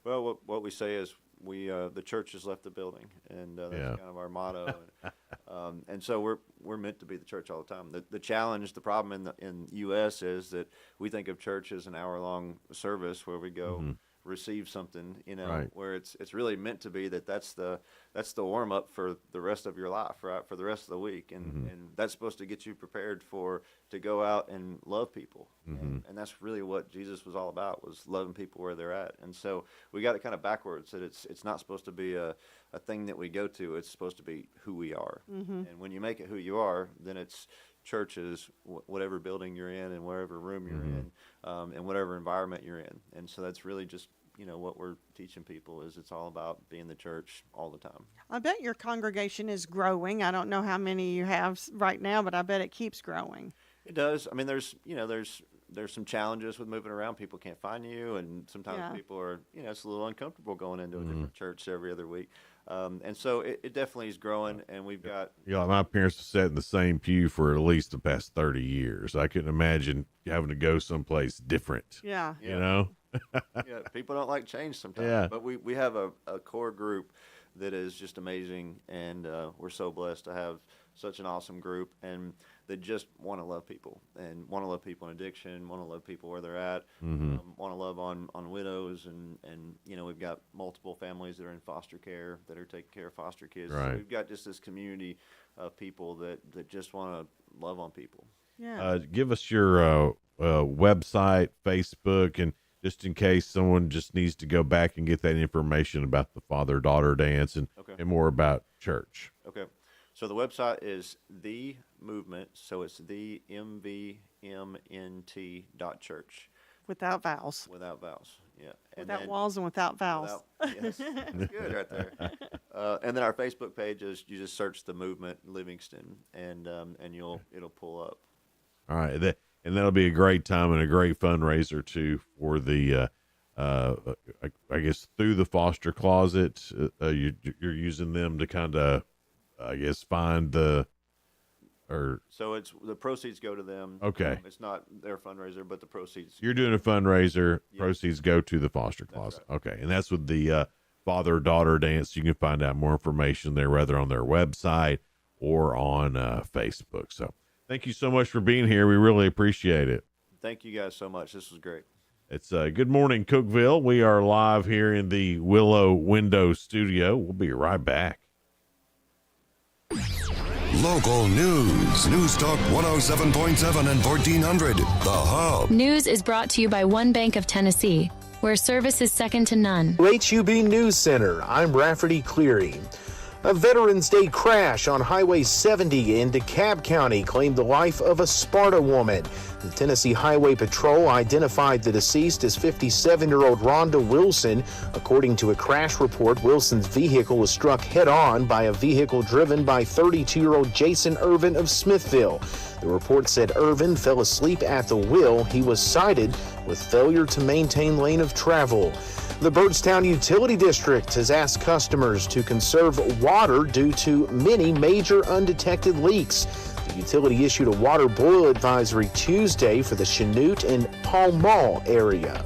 Well, what we say is the church has left the building, and that's kind of our motto. And so we're meant to be the church all the time. The challenge, the problem in the U.S. is that we think of church as an hour-long service where we go receive something, Right. where it's really meant to be that's the warm-up for the rest of your life, right, for the rest of the week, and that's supposed to get you prepared to go out and love people, and that's really what Jesus was all about, was loving people where they're at. And so we got it kind of backwards, that it's not supposed to be a thing that we go to, it's supposed to be who we are. And when you make it who you are, then it's churches, whatever building you're in and wherever room you're in, and whatever environment you're in. And so that's really just what we're teaching people, is it's all about being the church all the time. I bet your congregation is growing. I don't know how many you have right now, but I bet it keeps growing. It does. I mean, there's some challenges with moving around. People can't find you, and sometimes people are, it's a little uncomfortable going into a different church every other week. And so it definitely is growing, and we've got... My parents have sat in the same pew for at least the past 30 years. I couldn't imagine having to go someplace different. Yeah. Yeah, people don't like change sometimes. Yeah. But we have a core group that is just amazing, and we're so blessed to have such an awesome group, and they just want to love people, and want to love people in addiction, want to love people where they're at, want to love on widows, and we've got multiple families that are in foster care that are taking care of foster kids. Right. So we've got just this community of people that just want to love on people. Yeah. Give us your website, Facebook, and just in case someone just needs to go back and get that information about the father-daughter dance and more about church. Okay. So the website is The Movement, so it's the MVMNT.church. Without vowels. Without vowels, yeah. Without walls and without vowels. Yes, that's good right there. And then our Facebook page is, you just search The Movement Livingston, and it'll pull up. All right, and that'll be a great time and a great fundraiser too for the, I guess, through the foster closet. You're using them to kind of, I guess, find so it's the proceeds go to them. Okay. It's not their fundraiser, but the proceeds. You're doing a fundraiser. Yes. Proceeds go to the foster closet. Right. Okay, and that's with the father-daughter dance. You can find out more information there, whether on their website or on Facebook. So thank you so much for being here. We really appreciate it. Thank you guys so much. This was great. It's Good Morning Cookeville. We are live here in the Willow Window Studio. We'll be right back. Local news. News Talk 107.7 and 1400. The Hub. News is brought to you by One Bank of Tennessee, where service is second to none. HUB News Center, I'm Rafferty Cleary. A Veterans Day crash on Highway 70 in DeKalb County claimed the life of a Sparta woman. The Tennessee Highway Patrol identified the deceased as 57-year-old Rhonda Wilson. According to a crash report, Wilson's vehicle was struck head-on by a vehicle driven by 32-year-old Jason Irvin of Smithville. The report said Irvin fell asleep at the wheel. He was cited with failure to maintain lane of travel. The Byrdstown Utility District has asked customers to conserve water due to many major undetected leaks. The utility issued a water boil advisory Tuesday for the Chanute and Pall Mall area.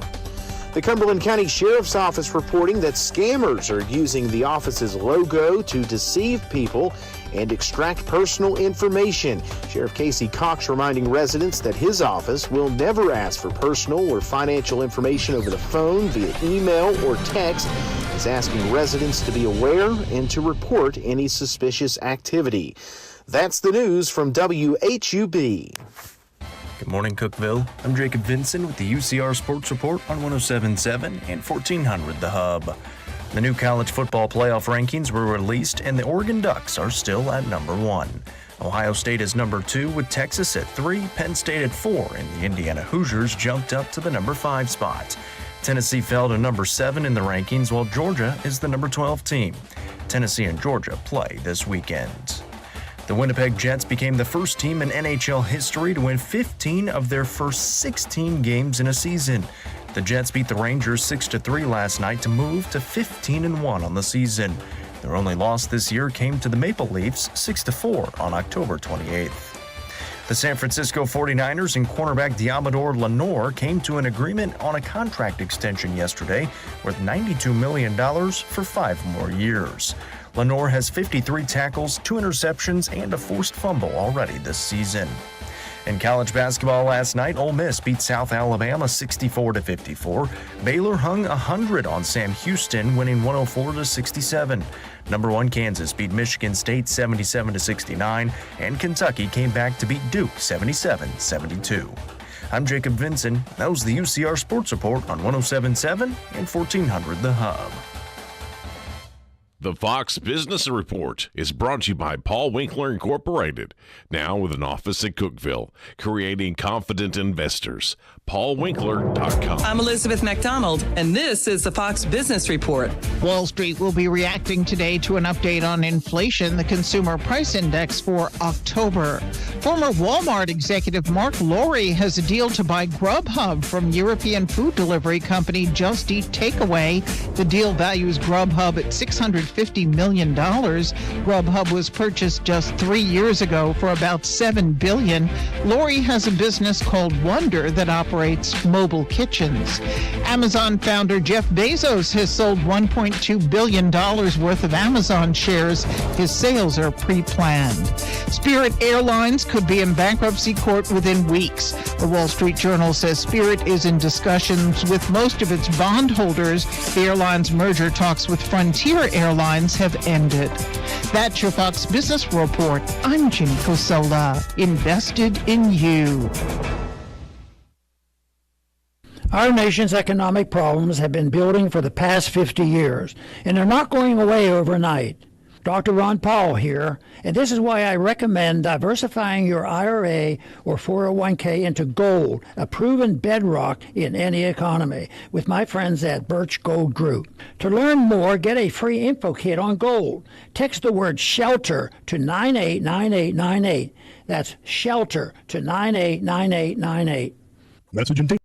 The Cumberland County Sheriff's Office reporting that scammers are using the office's logo to deceive people and extract personal information. Sheriff Casey Cox reminding residents that his office will never ask for personal or financial information over the phone, via email, or text. He's asking residents to be aware and to report any suspicious activity. That's the news from WHUB. Good morning, Cookeville. I'm Jacob Vinson with the UCR Sports Report on 107.7 and 1400 The Hub. The new college football playoff rankings were released, and the Oregon Ducks are still at number 1. Ohio State is number 2, with Texas at 3, Penn State at 4, and the Indiana Hoosiers jumped up to the number 5 spot. Tennessee fell to number 7 in the rankings, while Georgia is the number 12 team. Tennessee and Georgia play this weekend. The Winnipeg Jets became the first team in NHL history to win 15 of their first 16 games in a season. The Jets beat the Rangers 6-3 last night to move to 15-1 on the season. Their only loss this year came to the Maple Leafs 6-4 on October 28th. The San Francisco 49ers and cornerback Diamador Lenore came to an agreement on a contract extension yesterday worth $92 million for 5 more years. Lenore has 53 tackles, 2 interceptions, and a forced fumble already this season. In college basketball last night, Ole Miss beat South Alabama 64-54. Baylor hung 100 on Sam Houston, winning 104-67. Number 1 Kansas beat Michigan State 77-69, and Kentucky came back to beat Duke 77-72. I'm Jacob Vinson. That was the UCR Sports Report on 107.7 and 1400 The Hub. The Fox Business Report is brought to you by Paul Winkler Incorporated, now with an office at Cookeville, creating confident investors. PaulWinkler.com. I'm Elizabeth McDonald, and this is the Fox Business Report. Wall Street will be reacting today to an update on inflation, the Consumer Price Index for October. Former Walmart executive Mark Lowry has a deal to buy Grubhub from European food delivery company Just Eat Takeaway. The deal values Grubhub at $650 million. Grubhub was purchased just 3 years ago for about $7 billion. Lowry has a business called Wonder that operates mobile kitchens. Amazon founder Jeff Bezos has sold $1.2 billion worth of Amazon shares. His sales are pre-planned. Spirit Airlines could be in bankruptcy court within weeks. The Wall Street Journal says Spirit is in discussions with most of its bondholders. The airline's merger talks with Frontier Airlines have ended. That's your Fox Business Report. I'm Ginny Cosola. Invested in you. Our nation's economic problems have been building for the past 50 years, and they're not going away overnight. Dr. Ron Powell here, and this is why I recommend diversifying your IRA or 401k into gold, a proven bedrock in any economy, with my friends at Birch Gold Group. To learn more, get a free info kit on gold. Text the word SHELTER to 989898. That's SHELTER to 989898. Message and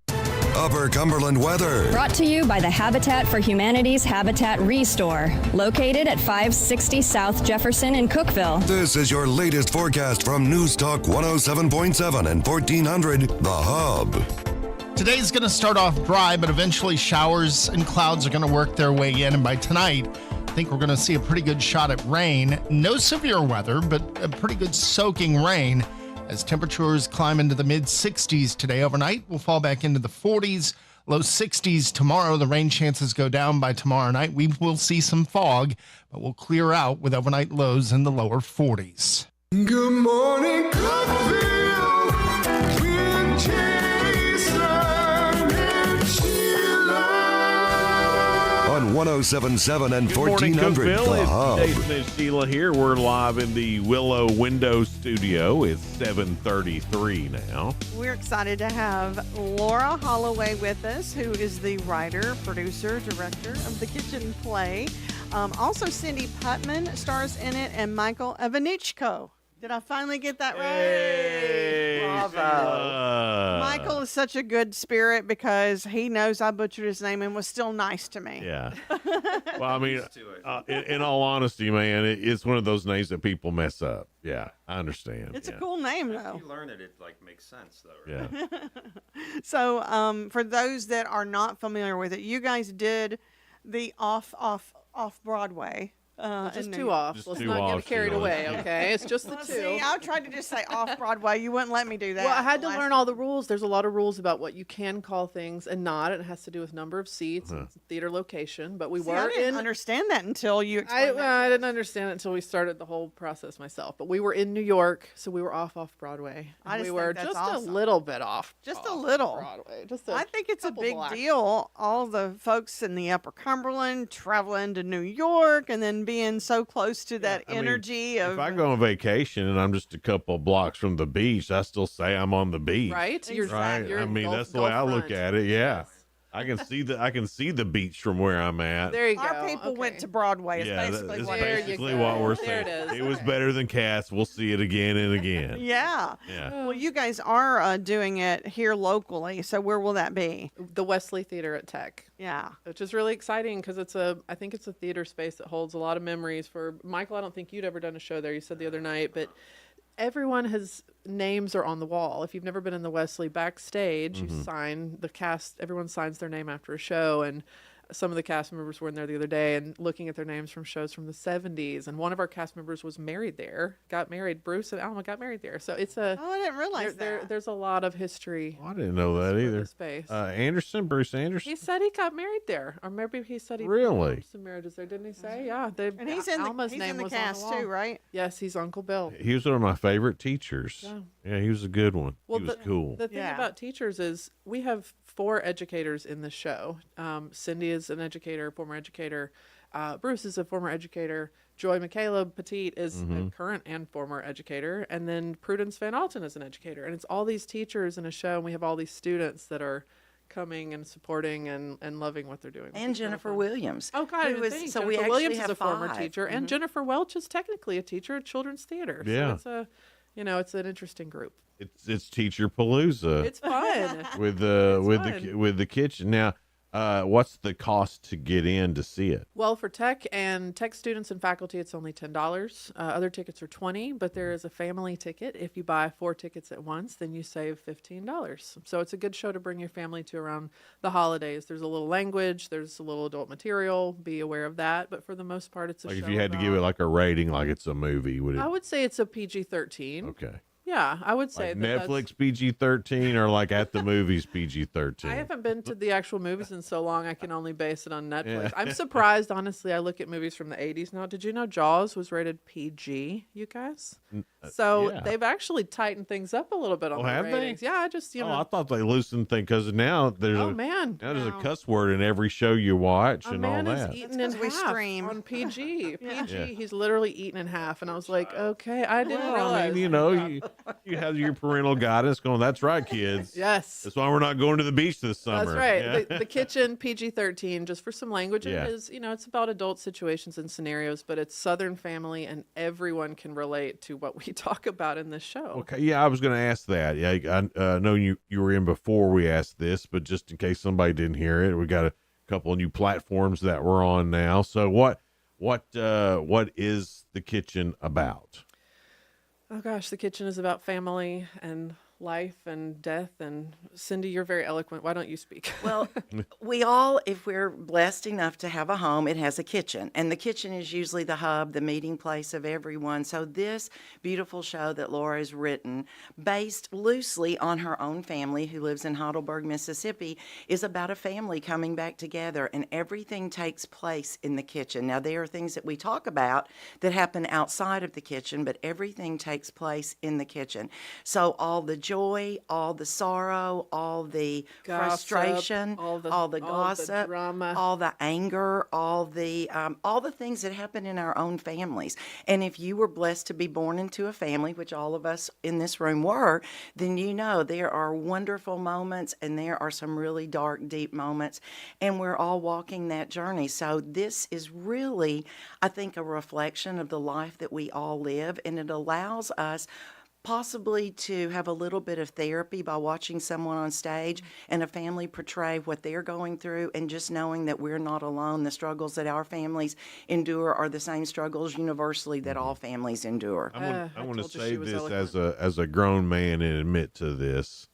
Upper Cumberland weather. Brought to you by the Habitat for Humanity's Habitat Restore, located at 560 South Jefferson in Cookeville. This is your latest forecast from News Talk 107.7 and 1400 The Hub. Today's going to start off dry, but eventually showers and clouds are going to work their way in. And by tonight, I think we're going to see a pretty good shot at rain. No severe weather, but a pretty good soaking rain. As temperatures climb into the mid-60s today, overnight we'll fall back into the 40s, low 60s tomorrow. The rain chances go down by tomorrow night. We will see some fog, but we'll clear out with overnight lows in the lower 40s. Good morning, Cookeville, with Jason and Sheila. On 107.7 and Good morning, 1400 Cookeville. The Hub. It's Jason and Sheila here. We're live in the Willow Window Studio. It's 7:33 now. We're excited to have Laura Holloway with us, who is the writer, producer, director of the Kitchen Play. Also, Cindy Putman stars in it, and Michael Evanichko. Did I finally get that right? Hey. Michael is such a good spirit because he knows I butchered his name and was still nice to me. Yeah. Well, I mean, in all honesty, man, it's one of those names that people mess up. Yeah, I understand. It's a cool name, though. If you learn it, it like makes sense, though. Yeah. Right? So, for those that are not familiar with it, you guys did the off Broadway. Just two off. Let's not get carried away, okay? It's just the two. See, I tried to just say off Broadway. You wouldn't let me do that. Well, I had to learn all the rules. There's a lot of rules about what you can call things and not. It has to do with number of seats and theater location. But we See, were I didn't understand that until you explained that. I didn't understand it until we started the whole process myself. But we were in New York, so we were off Broadway. I just we were think that's just awesome. a little bit off. Just a little. Broadway. I think it's a couple big blocks. deal. All the folks in the Upper Cumberland traveling to New York and then being so close to that energy of. If I go on vacation and I'm just a couple of blocks from the beach, I still say I'm on the beach. Right? Right. You're I in mean, Gulf- that's the way I Gulf look front. at it. Yeah. I can see the beach from where I'm at. There you go. Our people went to Broadway. Is Yeah, basically that's what basically what we're saying. It was better than Cats. We'll see it again and again. Yeah. Yeah. Well, you guys are doing it here locally. So where will that be? The Wesley Theater at Tech. Yeah. Which is really exciting because I think it's a theater space that holds a lot of memories for Michael. I don't think you'd ever done a show there. You said the other night, but everyone has names are on the wall. If you've never been in the Wesley backstage, you sign the cast. Everyone signs their name after a show, and some of the cast members were in there the other day and looking at their names from shows from the 70s. And one of our cast members was married there, got married. Bruce and Alma got married there. So it's Oh, I didn't realize that. there's a lot of history. I didn't know that either. Space. Bruce Anderson. He said he got married there, or maybe he said he Really? did some marriages there, didn't he say? Yeah, And he's in Alma's the name was cast on the wall. too, right? Yes, he's Uncle Bill. He was one of my favorite teachers. Yeah. Yeah, he was a good one. Well, he was cool. The thing about teachers is we have 4 educators in this show. Cindy is an educator, former educator. Bruce is a former educator. Joy McCaleb Petit is a current and former educator. And then Prudence Van Alten is an educator. And it's all these teachers in a show, and we have all these students that are coming and supporting and loving what they're doing. And Jennifer Williams. Oh, God, who is, so so Jennifer we actually Williams have is a former 5. teacher, and Jennifer Welch is technically a teacher at Children's Theater. Yeah. So it's an interesting group. It's Teacher Palooza. It's fun. with the kitchen. Now, what's the cost to get in to see it? Well, for tech students and faculty, it's only $10. Other tickets are $20, but there is a family ticket. If you buy 4 tickets at once, then you save $15. So it's a good show to bring your family to around the holidays. There's a little language, there's a little adult material. Be aware of that. But for the most part, it's a Like show. if you had to give it like a rating, like it's a movie, would it? I would say it's a PG-13. Okay. Yeah, I would say Like that Netflix PG-13 or like at the movies PG-13? I haven't been to the actual movies in so long, I can only base it on Netflix. Yeah. I'm surprised, honestly. I look at movies from the 80s now. Did you know Jaws was rated PG, you guys? So yeah. they've actually tightened things up a little bit on the have they? ratings. Yeah, I just, I thought they loosened things because now there's there's a cuss word in every show you watch and all man that. is eaten in half on PG. PG, he's literally eaten in half. And I was like, okay, I didn't Well, realize. I mean, you have your parental guidance going, that's right, kids. Yes. That's why we're not going to the beach this summer. That's right. Yeah. The kitchen, PG-13, just for some language. Yeah. It is, it's about adult situations and scenarios, but it's Southern family, and everyone can relate to what we talk about in this show. Okay, yeah, I was going to ask that. Yeah, I know you were in before we asked this, but just in case somebody didn't hear it, we got a couple of new platforms that we're on now. So what is the kitchen about? Oh gosh, the kitchen is about family and life and death. And Cindy, you're very eloquent. Why don't you speak? Well, we all, if we're blessed enough to have a home, it has a kitchen. And the kitchen is usually the hub, the meeting place of everyone. So this beautiful show that Laura has written, based loosely on her own family who lives in Heidelberg, Mississippi, is about a family coming back together, and everything takes place in the kitchen. Now, there are things that we talk about that happen outside of the kitchen, but everything takes place in the kitchen. So all the joy, all the sorrow, all the frustration, all the gossip, drama, all the anger, all the things that happen in our own families. And if you were blessed to be born into a family, which all of us in this room were, then you know there are wonderful moments and there are some really dark, deep moments, and we're all walking that journey. So this is really, I think, a reflection of the life that we all live, and it allows us possibly to have a little bit of therapy by watching someone on stage and a family portray what they're going through, and just knowing that we're not alone. The struggles that our families endure are the same struggles universally that all families endure. I want to say this as a grown man and admit to this.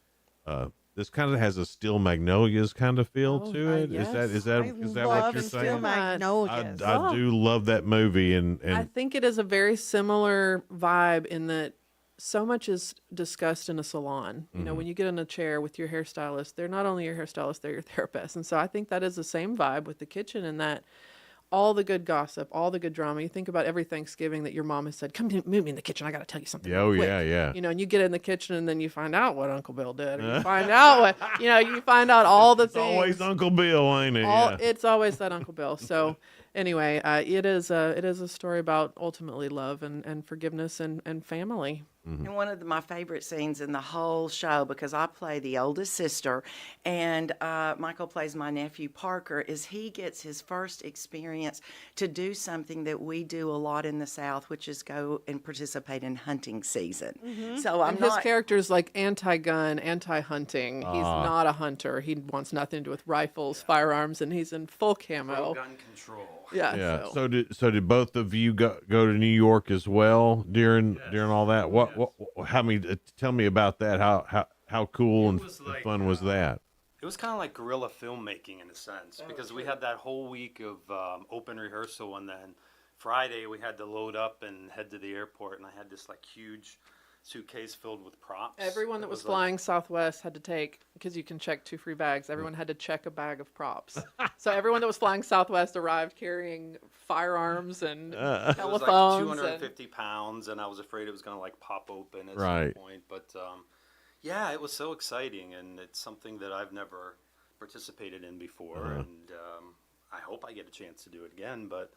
This kind of has a Steel Magnolias kind of feel to it. yes. Is that what you're Steel saying? Magnolias. I do love that movie, and I think it is a very similar vibe in that so much is discussed in a salon. You know, when you get in a chair with your hairstylist, they're not only your hairstylist, they're your therapist. And so I think that is the same vibe with the kitchen, in that all the good gossip, all the good drama. You think about every Thanksgiving that your mom has said, "Come meet me in the kitchen. I got to tell you something." Oh, real quick." yeah. You know, and you get in the kitchen and then you find out what Uncle Bill did. Or you find out what, you find out all the it's things. always Uncle Bill, ain't it? It's always that Uncle Bill. So anyway, it is a story about ultimately love and forgiveness and family. And one of my favorite scenes in the whole show, because I play the oldest sister, and Michael plays my nephew Parker, is he gets his first experience to do something that we do a lot in the South, which is go and participate in hunting season. So I'm His not. character's like anti-gun, anti-hunting. He's not a hunter. He wants nothing to do with rifles, firearms, and he's in full camo. Gun control. Yeah. So did both of you go to New York as well during all that? Tell me about that. How cool and fun was that? It was kind of like guerrilla filmmaking in a sense, because we had that whole week of open rehearsal, and then Friday we had to load up and head to the airport, and I had this like huge suitcase filled with props. Everyone that was flying Southwest had to take, because you can check 2 free bags, everyone had to check a bag of props. So everyone that was flying Southwest arrived carrying firearms and telephones. It was like 250 pounds, and I was afraid it was going to like pop open at some point. But yeah, it was so exciting, and it's something that I've never participated in before, and I hope I get a chance to do it again. But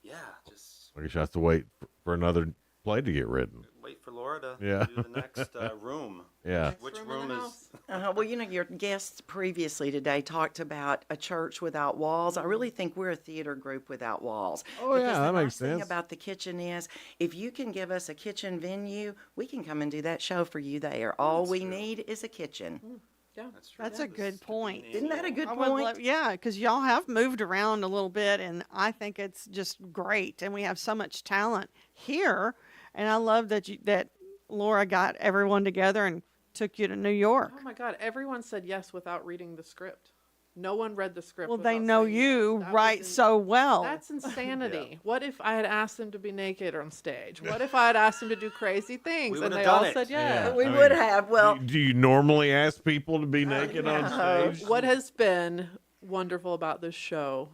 yeah, just I guess you have to wait for another play to get written. wait for Laura to Yeah. do the next room. Yeah. Which room is? Well, your guests previously today talked about a church without walls. I really think we're a theater group without walls. Oh, yeah, Because that the makes nice thing sense. about the kitchen is, if you can give us a kitchen venue, we can come and do that show for you there. All we need is a kitchen. Yeah, That's a good point. Isn't that a good I would point? love- yeah, because y'all have moved around a little bit, and I think it's just great. And we have so much talent here, and I love that Laura got everyone together and took you to New York. Oh my God, everyone said yes without reading the script. No one read the script. Well, they without know saying you yes. That write was so well. That's insanity. What if I had asked them to be naked on stage? What if I had asked them to do crazy things We and would've they done all it. said yes? We I would mean, have. Well, Do you normally ask people to be naked on stage? What has been wonderful about this show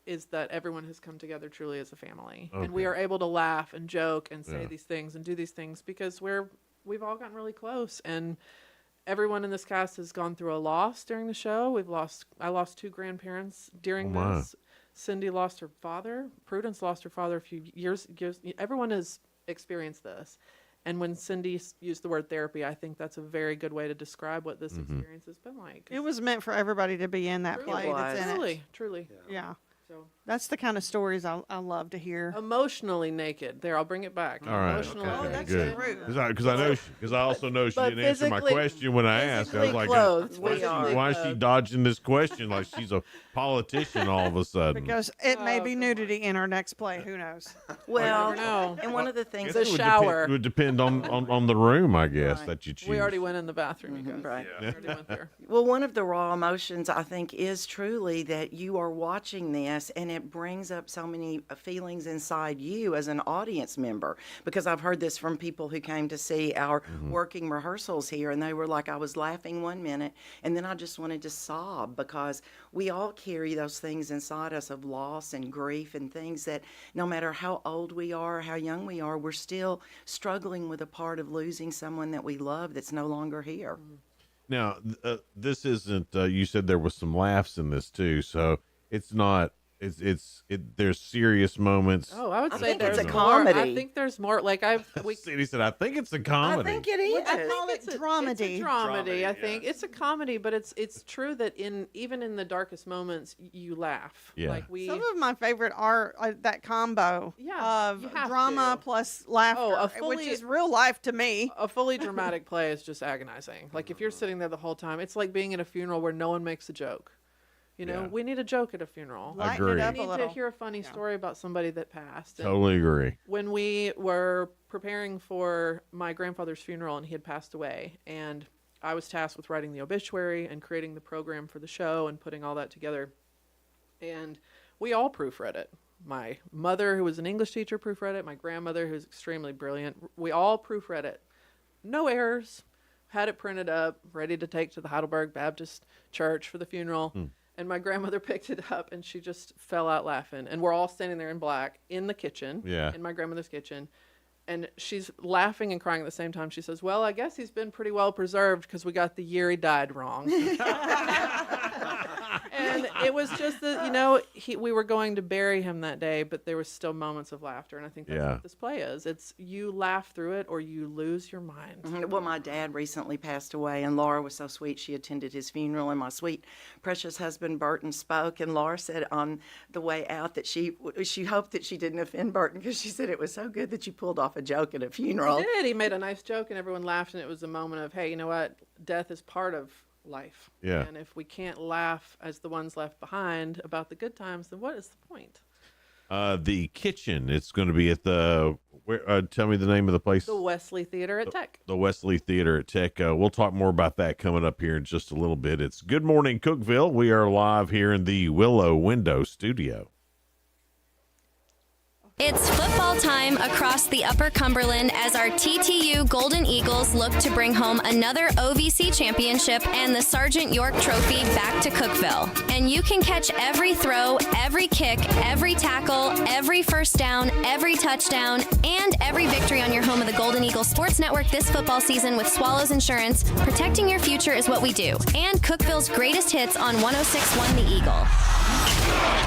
is that everyone has come together truly as a family, and we are able to laugh and joke and say these things and do these things because we've all gotten really close, and everyone in this cast has gone through a loss during the show. I lost 2 grandparents during this. Cindy lost her father. Prudence lost her father a few years. Everyone has experienced this. And when Cindy used the word therapy, I think that's a very good way to describe what this experience has been like. It was meant for everybody to be in that play. That's in it. Truly. Yeah. So That's the kind of stories I love to hear. emotionally naked. There, I'll bring it back. All right. Emotionally Okay, naked. good. Because I also know she But didn't answer my physically- question when I asked. I was like, clothed. why is she dodging this question like she's a politician all of a sudden? Because it may be nudity in our next play. Who knows? well, know. and one of the things The shower. It would depend on the room, I guess, that you choose. We already went in the bathroom, you guys. right. We already went there. Well, one of the raw emotions, I think, is truly that you are watching this and it brings up so many feelings inside you as an audience member. Because I've heard this from people who came to see our working rehearsals here, and they were like, I was laughing one minute and then I just wanted to sob, because we all carry those things inside us of loss and grief and things that no matter how old we are, how young we are, we're still struggling with a part of losing someone that we love that's no longer here. Now, this isn't. You said there was some laughs in this too, so it's not There's serious moments. Oh, I would say think it's there's a more. comedy. I think there's more. Like Cindy said, I think it's a comedy. I think it is. I call it dramedy. It's a dramedy. I think it's a comedy, but it's true that even in the darkest moments, you laugh. Yeah. Like Some of my favorite are that combo of you have drama to. plus laughter, Oh, which is real life to me. A fully dramatic play is just agonizing. Like if you're sitting there the whole time, it's like being at a funeral where no one makes a joke. You know, Yeah. we need a joke at a funeral. Lighten it up We a need little. to hear a funny story about somebody that passed. And Totally agree. when we were preparing for my grandfather's funeral and he had passed away, and I was tasked with writing the obituary and creating the program for the show and putting all that together. And we all proofread it. My mother, who was an English teacher, proofread it. My grandmother, who's extremely brilliant, we all proofread it. No errors. Had it printed up, ready to take to the Heidelberg Baptist Church for the funeral. And my grandmother picked it up and she just fell out laughing. And we're all standing there in black in the kitchen, in my grandmother's kitchen. And she's laughing and crying at the same time. She says, well, I guess he's been pretty well preserved because we got the year he died wrong. And it was just that, we were going to bury him that day, but there was still moments of laughter. And I think that's what this play is. It's you laugh through it or you lose your mind. Well, my dad recently passed away, and Laura was so sweet. She attended his funeral, and my sweet, precious husband, Burton, spoke. And Laura said on the way out that she hoped that she didn't offend Burton because she said it was so good that you pulled off a joke at a funeral. He did. He made a nice joke, and everyone laughed, and it was a moment of, hey, you know what? Death is part of life. Yeah. And if we can't laugh as the ones left behind about the good times, then what is the point? The kitchen. It's going to be at the. Tell me the name of the place. The Wesley Theater at Tech. The Wesley Theater at Tech. We'll talk more about that coming up here in just a little bit. It's Good Morning Cookeville. We are live here in the Willow Window Studio. It's football time across the Upper Cumberland as our TTU Golden Eagles look to bring home another OVC championship and the Sergeant York Trophy back to Cookeville. And you can catch every throw, every kick, every tackle, every first down, every touchdown, and every victory on your home of the Golden Eagle Sports Network this football season with Swallows Insurance. Protecting your future is what we do. And Cookeville's greatest hits on 106.1 The Eagle.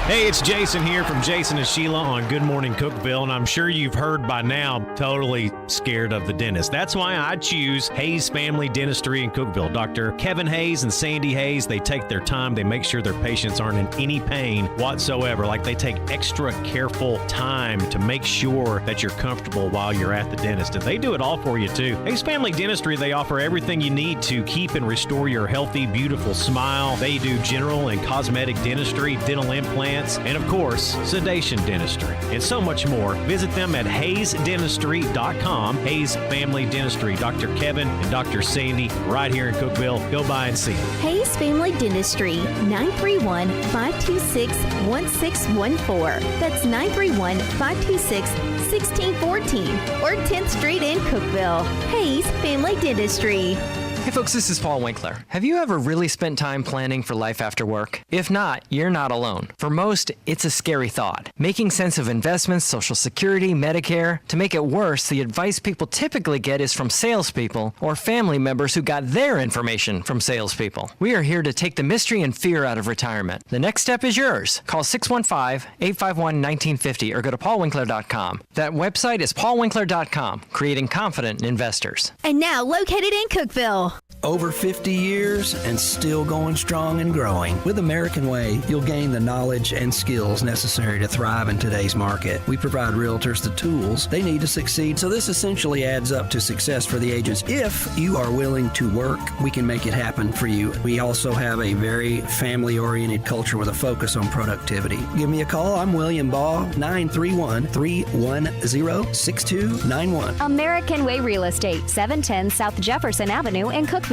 Hey, it's Jason here from Jason and Sheila on Good Morning Cookeville, and I'm sure you've heard by now, totally scared of the dentist. That's why I choose Hayes Family Dentistry in Cookeville. Dr. Kevin Hayes and Sandy Hayes, they take their time. They make sure their patients aren't in any pain whatsoever. Like they take extra careful time to make sure that you're comfortable while you're at the dentist. And they do it all for you, too. Hayes Family Dentistry, they offer everything you need to keep and restore your healthy, beautiful smile. They do general and cosmetic dentistry, dental implants, and of course, sedation dentistry, and so much more. Visit them at hayesdentistry.com. Hayes Family Dentistry. Dr. Kevin and Dr. Sandy right here in Cookeville. Go by and see them. Hayes Family Dentistry, 931-526-1614. That's 931-526-1614 or 10th Street in Cookeville. Hayes Family Dentistry. Hey folks, this is Paul Winkler. Have you ever really spent time planning for life after work? If not, you're not alone. For most, it's a scary thought. Making sense of investments, Social Security, Medicare. To make it worse, the advice people typically get is from salespeople or family members who got their information from salespeople. We are here to take the mystery and fear out of retirement. The next step is yours. Call 615-851-1950 or go to paulwinkler.com. That website is paulwinkler.com, creating confident investors. And now located in Cookeville. Over 50 years and still going strong and growing. With American Way, you'll gain the knowledge and skills necessary to thrive in today's market. We provide realtors the tools they need to succeed, so this essentially adds up to success for the agents. If you are willing to work, we can make it happen for you. We also have a very family-oriented culture with a focus on productivity. Give me a call. I'm William Baugh, 931-310-6291. American Way Real Estate, 710 South Jefferson Avenue in Cookeville.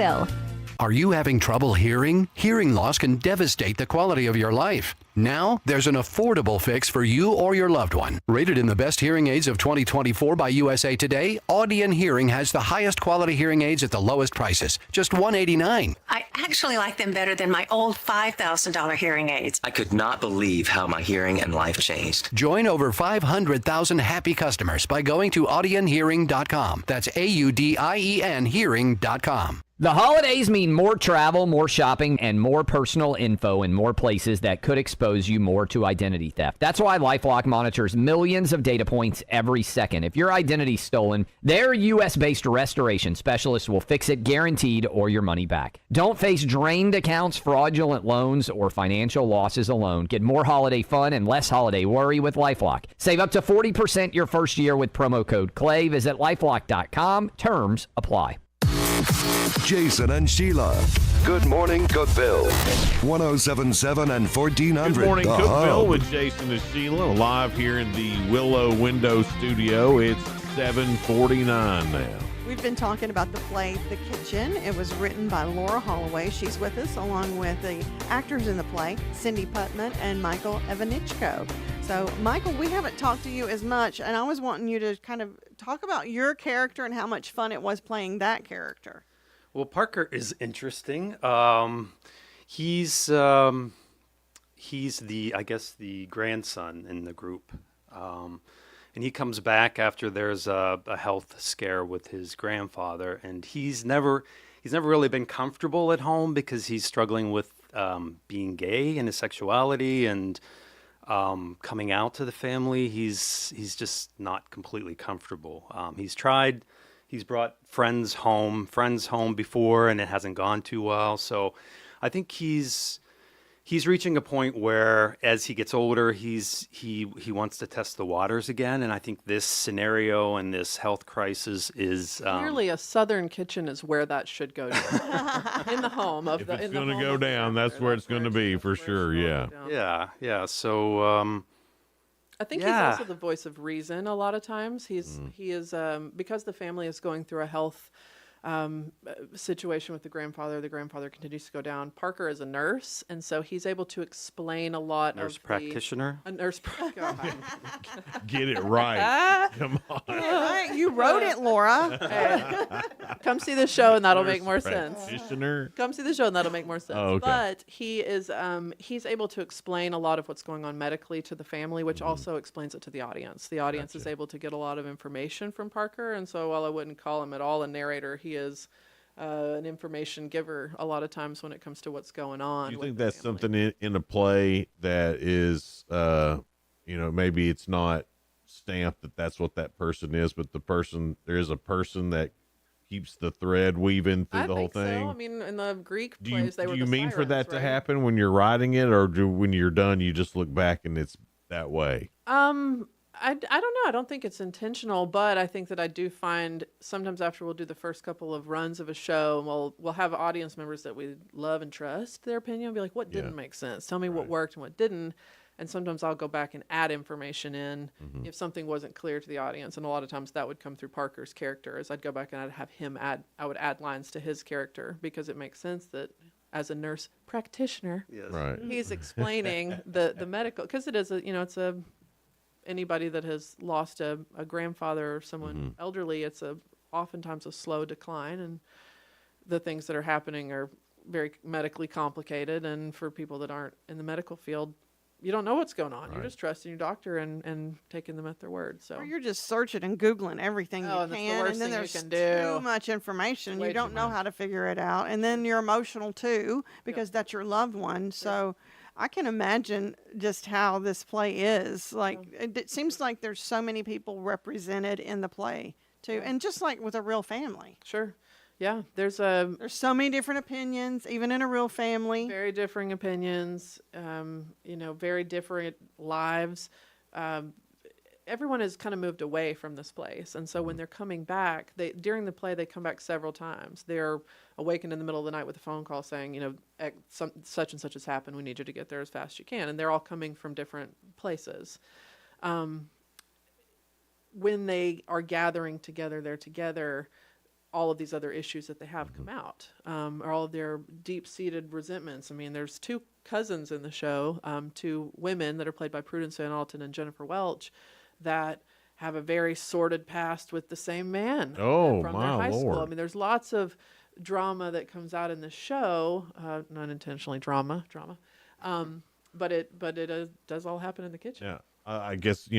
Are you having trouble hearing? Hearing loss can devastate the quality of your life. Now, there's an affordable fix for you or your loved one. Rated in the best hearing aids of 2024 by USA Today, Audion Hearing has the highest quality hearing aids at the lowest prices, just $189. I actually like them better than my old $5,000 hearing aids. I could not believe how my hearing and life changed. Join over 500,000 happy customers by going to audionhearing.com. That's AUDIEN hearing.com. The holidays mean more travel, more shopping, and more personal info in more places that could expose you more to identity theft. That's why LifeLock monitors millions of data points every second. If your identity's stolen, their U.S.-based restoration specialists will fix it guaranteed or your money back. Don't face drained accounts, fraudulent loans, or financial losses alone. Get more holiday fun and less holiday worry with LifeLock. Save up to 40% your first year with promo code CLAY. Visit LifeLock.com. Terms apply. Jason and Sheila. Good morning, Cookeville. 107.7 and 1400. Good morning, The Cookeville, Hub. with Jason and Sheila, live here in the Willow Window Studio. It's 7:49 now. We've been talking about the play The Kitchen. It was written by Laura Holloway. She's with us along with the actors in the play, Cindy Putman and Michael Evanichko. So, Michael, we haven't talked to you as much, and I was wanting you to kind of talk about your character and how much fun it was playing that character. Well, Parker is interesting. He's the, I guess, the grandson in the group. And he comes back after there's a health scare with his grandfather, and he's never really been comfortable at home because he's struggling with being gay and his sexuality and coming out to the family. He's just not completely comfortable. He's brought friends home before, and it hasn't gone too well. So I think he's reaching a point where, as he gets older, he wants to test the waters again. And I think this scenario and this health crisis is clearly a southern kitchen is where that should go down. In the home of If the. it's in the going to home go of the down, character. that's where it's going to be for sure. Yeah. Yeah. So I think he's also the voice of reason a lot of times. He is because the family is going through a health situation with the grandfather continues to go down. Parker is a nurse, and so he's able to explain a lot nurse of practitioner. A nurse practitioner. Get it right. Come on. Right, you wrote it, Laura. Come see the show, and that'll make more sense. Practitioner. Come see the show, and that'll make more sense. Oh, okay. But he is he's able to explain a lot of what's going on medically to the family, which also explains it to the audience. The audience is able to get a lot of information from Parker, and so while I wouldn't call him at all a narrator, he is an information giver a lot of times when it comes to what's going on. Do you think that's something in a play that is, maybe it's not stamped that that's what that person is, but there is a person that keeps the thread weaving through the whole thing? So. I mean, in the Greek plays, they were. Do you the mean for that sirens, to right? happen when you're writing it, or when you're done, you just look back and it's that way? I don't know. I don't think it's intentional, but I think that I do find sometimes after we'll do the first couple of runs of a show, and we'll have audience members that we love and trust their opinion. Be like, what didn't make sense? Tell me what worked and what didn't. And sometimes I'll go back and add information in if something wasn't clear to the audience. And a lot of times that would come through Parker's character. As I'd go back and I'd have him I would add lines to his character because it makes sense that as a nurse practitioner, he's explaining the medical, because it is anybody that has lost a grandfather or someone elderly, it's oftentimes a slow decline, and the things that are happening are very medically complicated. And for people that aren't in the medical field, you don't know what's going on. You're just trusting your doctor and taking them at their word. So Or you're just searching and Googling everything you and that's the can, worst and then thing you there's can do. too much information. Way You don't too know how to figure it out. And then you're emotional too, because that's your loved one. So I can imagine just how this play is. Like, it seems like there's so many people represented in the play too. And just like with a real family. Sure. Yeah, there's so many different opinions, even in a real family. Very differing opinions, very different lives. Everyone has kind of moved away from this place. And so when they're coming back, during the play, they come back several times. They're awakened in the middle of the night with a phone call saying, such and such has happened. We need you to get there as fast as you can. And they're all coming from different places. When they are gathering together, they're together, all of these other issues that they have come out, or all of their deep-seated resentments. I mean, there's two cousins in the show, two women that are played by Prudence Van Alten and Jennifer Welch, that have a very sordid past with the same man from their high school. I mean, there's lots of drama that comes out in the show, not intentionally drama, but it does all happen in the kitchen. Yeah, I guess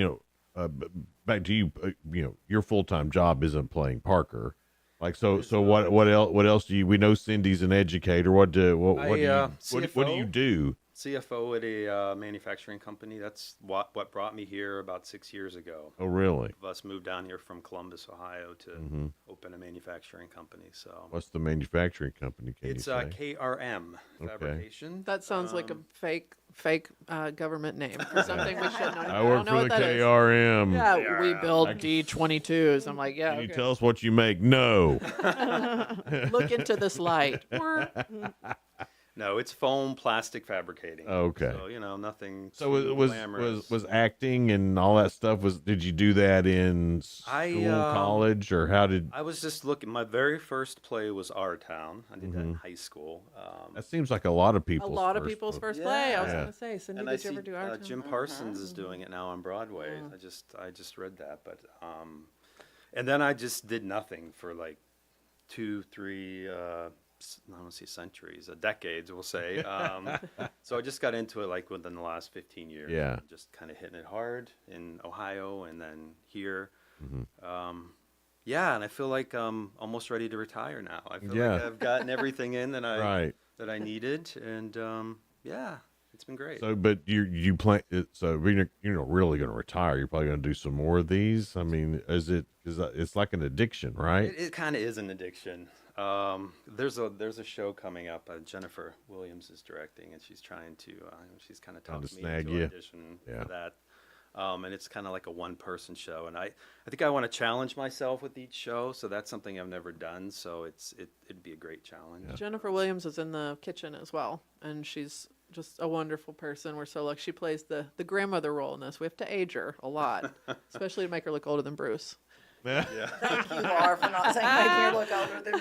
back to you. Your full-time job isn't playing Parker. Like so what else do you? We know Cindy's an educator. What do you do? CFO at a manufacturing company. That's what brought me here about 6 years ago. Oh, really? Of us moved down here from Columbus, Ohio, to open a manufacturing company. So what's the manufacturing company? It's KRM Fabrication. That sounds like a fake government name for something we shouldn't know. I work for the KRM. Yeah, we build D-22s. I'm like, yeah. Can you tell us what you make? No. Look into this light. No, it's foam plastic fabricating. Okay. So, nothing. So was acting and all that stuff, did you do that in school, college, or how did? I was just looking. My very first play was Our Town. I did that in high school. That seems like a lot of people's first play. I was going to say, Cindy, did you ever do Our Town? Jim Parsons is doing it now on Broadway. I just read that, but and then I just did nothing for like 2, 3. I don't see centuries, decades, we'll say. So I just got into it like within the last 15 years. Yeah. Just kind of hitting it hard in Ohio and then here. And I feel like I'm almost ready to retire now. I feel like I've gotten everything in that I needed, and it's been great. So, but you plan? So you're not really going to retire. You're probably going to do some more of these. I mean, it's like an addiction, right? It kind of is an addiction. There's a show coming up. Jennifer Williams is directing, and she's trying to. She's kind of talked me into audition for that. And it's kind of like a one-person show, and I think I want to challenge myself with each show. So that's something I've never done. So it'd be a great challenge. Yeah. Jennifer Williams is in the kitchen as well, and she's just a wonderful person. We're so lucky. She plays the grandmother role in this. We have to age her a lot, especially to make her look older than Bruce. Yeah. Thank you, Laura, for not saying making her look older than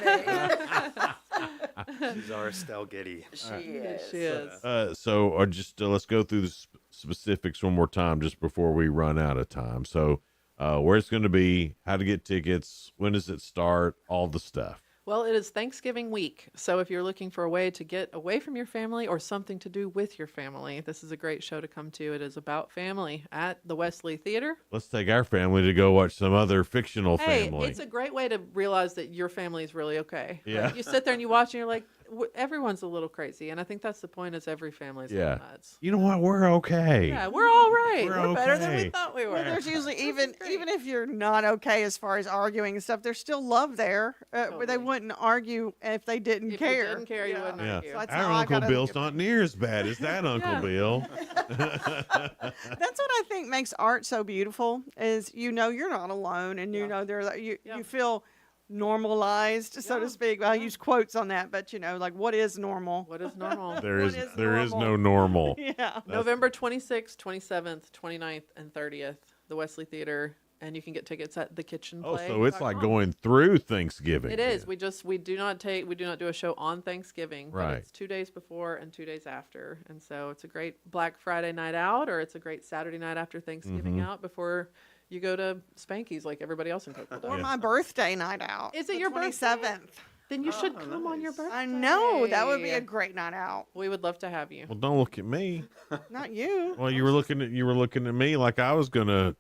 me. She's our Estelle Getty. She is. She is. Let's go through the specifics one more time just before we run out of time. So where it's going to be, how to get tickets, when does it start, all the stuff. Well, it is Thanksgiving week, so if you're looking for a way to get away from your family or something to do with your family, this is a great show to come to. It is about family at the Wesley Theater. Let's take our family to go watch some other fictional family. It's a great way to realize that your family is really okay. Yeah. Like, you sit there and you watch and you're like, everyone's a little crazy, and I think that's the point. Is every family's nuts. You know what? We're okay. Yeah, we're all right. We're better than we okay. thought we were. Well, there's usually even if you're not okay as far as arguing and stuff, there's still love there. Where they wouldn't argue if they didn't care. If you didn't care, you wouldn't argue. So Our Uncle Bill's not near as bad as that Uncle Bill. That's what I think makes art so beautiful. Is you're not alone, and you feel normalized, so to speak. Well, I use quotes on that, but like what is normal? What is normal? There is no normal. Yeah. November 26th, 27th, 29th, and 30th, the Wesley Theater, and you can get tickets at the Kitchen Play. Oh, so it's like going through Thanksgiving. It is. We do not do a show on Thanksgiving, but Right. it's 2 days before and 2 days after, and so it's a great Black Friday night out, or it's a great Saturday night after Thanksgiving out before you go to Spanky's like everybody else in Cookeville. Or my birthday night out. Is it your 27th? Then you should come on your birthday. I know. That would be a great night out. We would love to have you. Well, don't look at me. Not you. Well, you were looking at me like I was gonna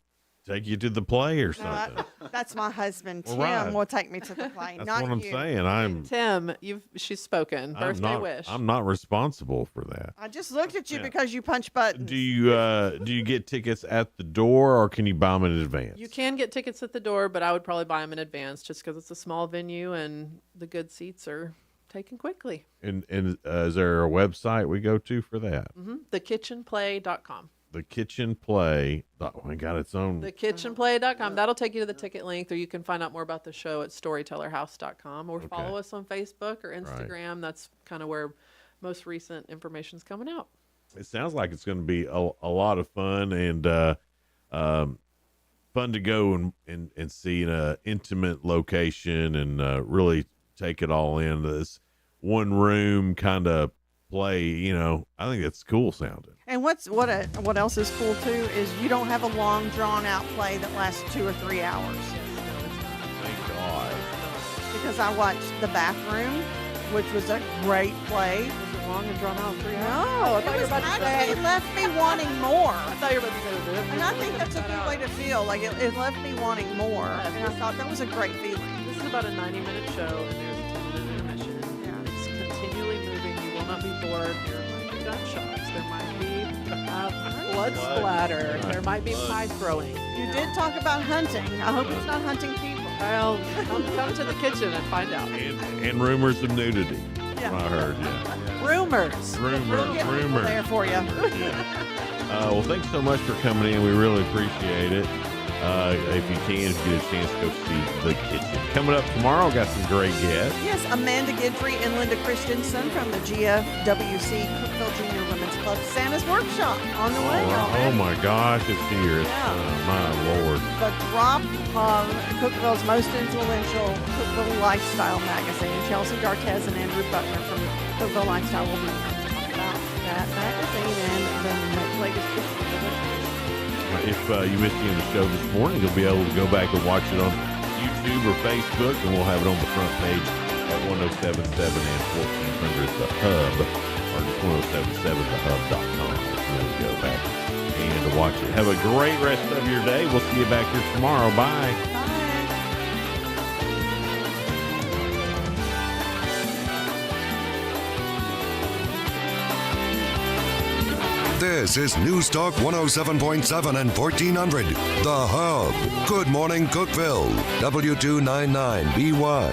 take you to the play or something. That's my husband. Well, Tim right. will take me to the play. That's not what I'm you. saying. Tim, she's spoken. Birthday wish. I'm not responsible for that. I just looked at you because you punch buttons. Do you get tickets at the door, or can you buy them in advance? You can get tickets at the door, but I would probably buy them in advance just because it's a small venue and the good seats are taken quickly. And is there a website we go to for that? TheKitchenPlay.com. The Kitchen Play. Oh, we got its own. TheKitchenPlay.com. That'll take you to the ticket link, or you can find out more about the show at StorytellerHouse.com, or follow us on Facebook or Instagram. Right. That's kind of where most recent information is coming out. It sounds like it's going to be a lot of fun and fun to go and see in an intimate location and really take it all in. This one room kind of play, I think it's cool sounding. And what else is cool too is you don't have a long drawn out play that lasts 2 or 3 hours. Thank God. Because I watched The Bathroom, which was a great play. Was it long and drawn out 3 hours? No, it left me wanting more. I thought you were about to say and I think that's a good way to feel. Like it left me wanting more. And I thought that was a great feeling. This is about a 90-minute show, and there's a 10-minute intermission. Yeah. It's continually moving. You will not be bored. There might be gunshots. There might be blood splatter. There might be pie throwing. You did talk about hunting. I hope it's not hunting people. Well, come to the kitchen and find out. And rumors of nudity. Yeah. I heard, Rumors. We'll get people there for you. Well, thanks so much for coming in. We really appreciate it. If you can, if you get a chance, go see The Kitchen. Coming up tomorrow, got some great guests. Yes, Amanda Guidry and Linda Christensen from the GFWC Cookeville Junior Women's Club Santa's Workshop on the way. Oh my gosh, it's here. My Lord. The drop of Cookeville's most influential Cookeville lifestyle magazine. Chelsea Dartez and Andrew Butler from Cookeville Lifestyle will be here to talk about that magazine and the latest issue of it. If you missed any of the show this morning, you'll be able to go back and watch it on YouTube or Facebook, and we'll have it on the front page at 1077 and 1400 The Hub, or just 1077thehub.com if you want to go back and watch it. Have a great rest of your day. We'll see you back here tomorrow. Bye. This is News Talk 107.7 and 1400. The Hub. Good morning, Cookeville. W299BY.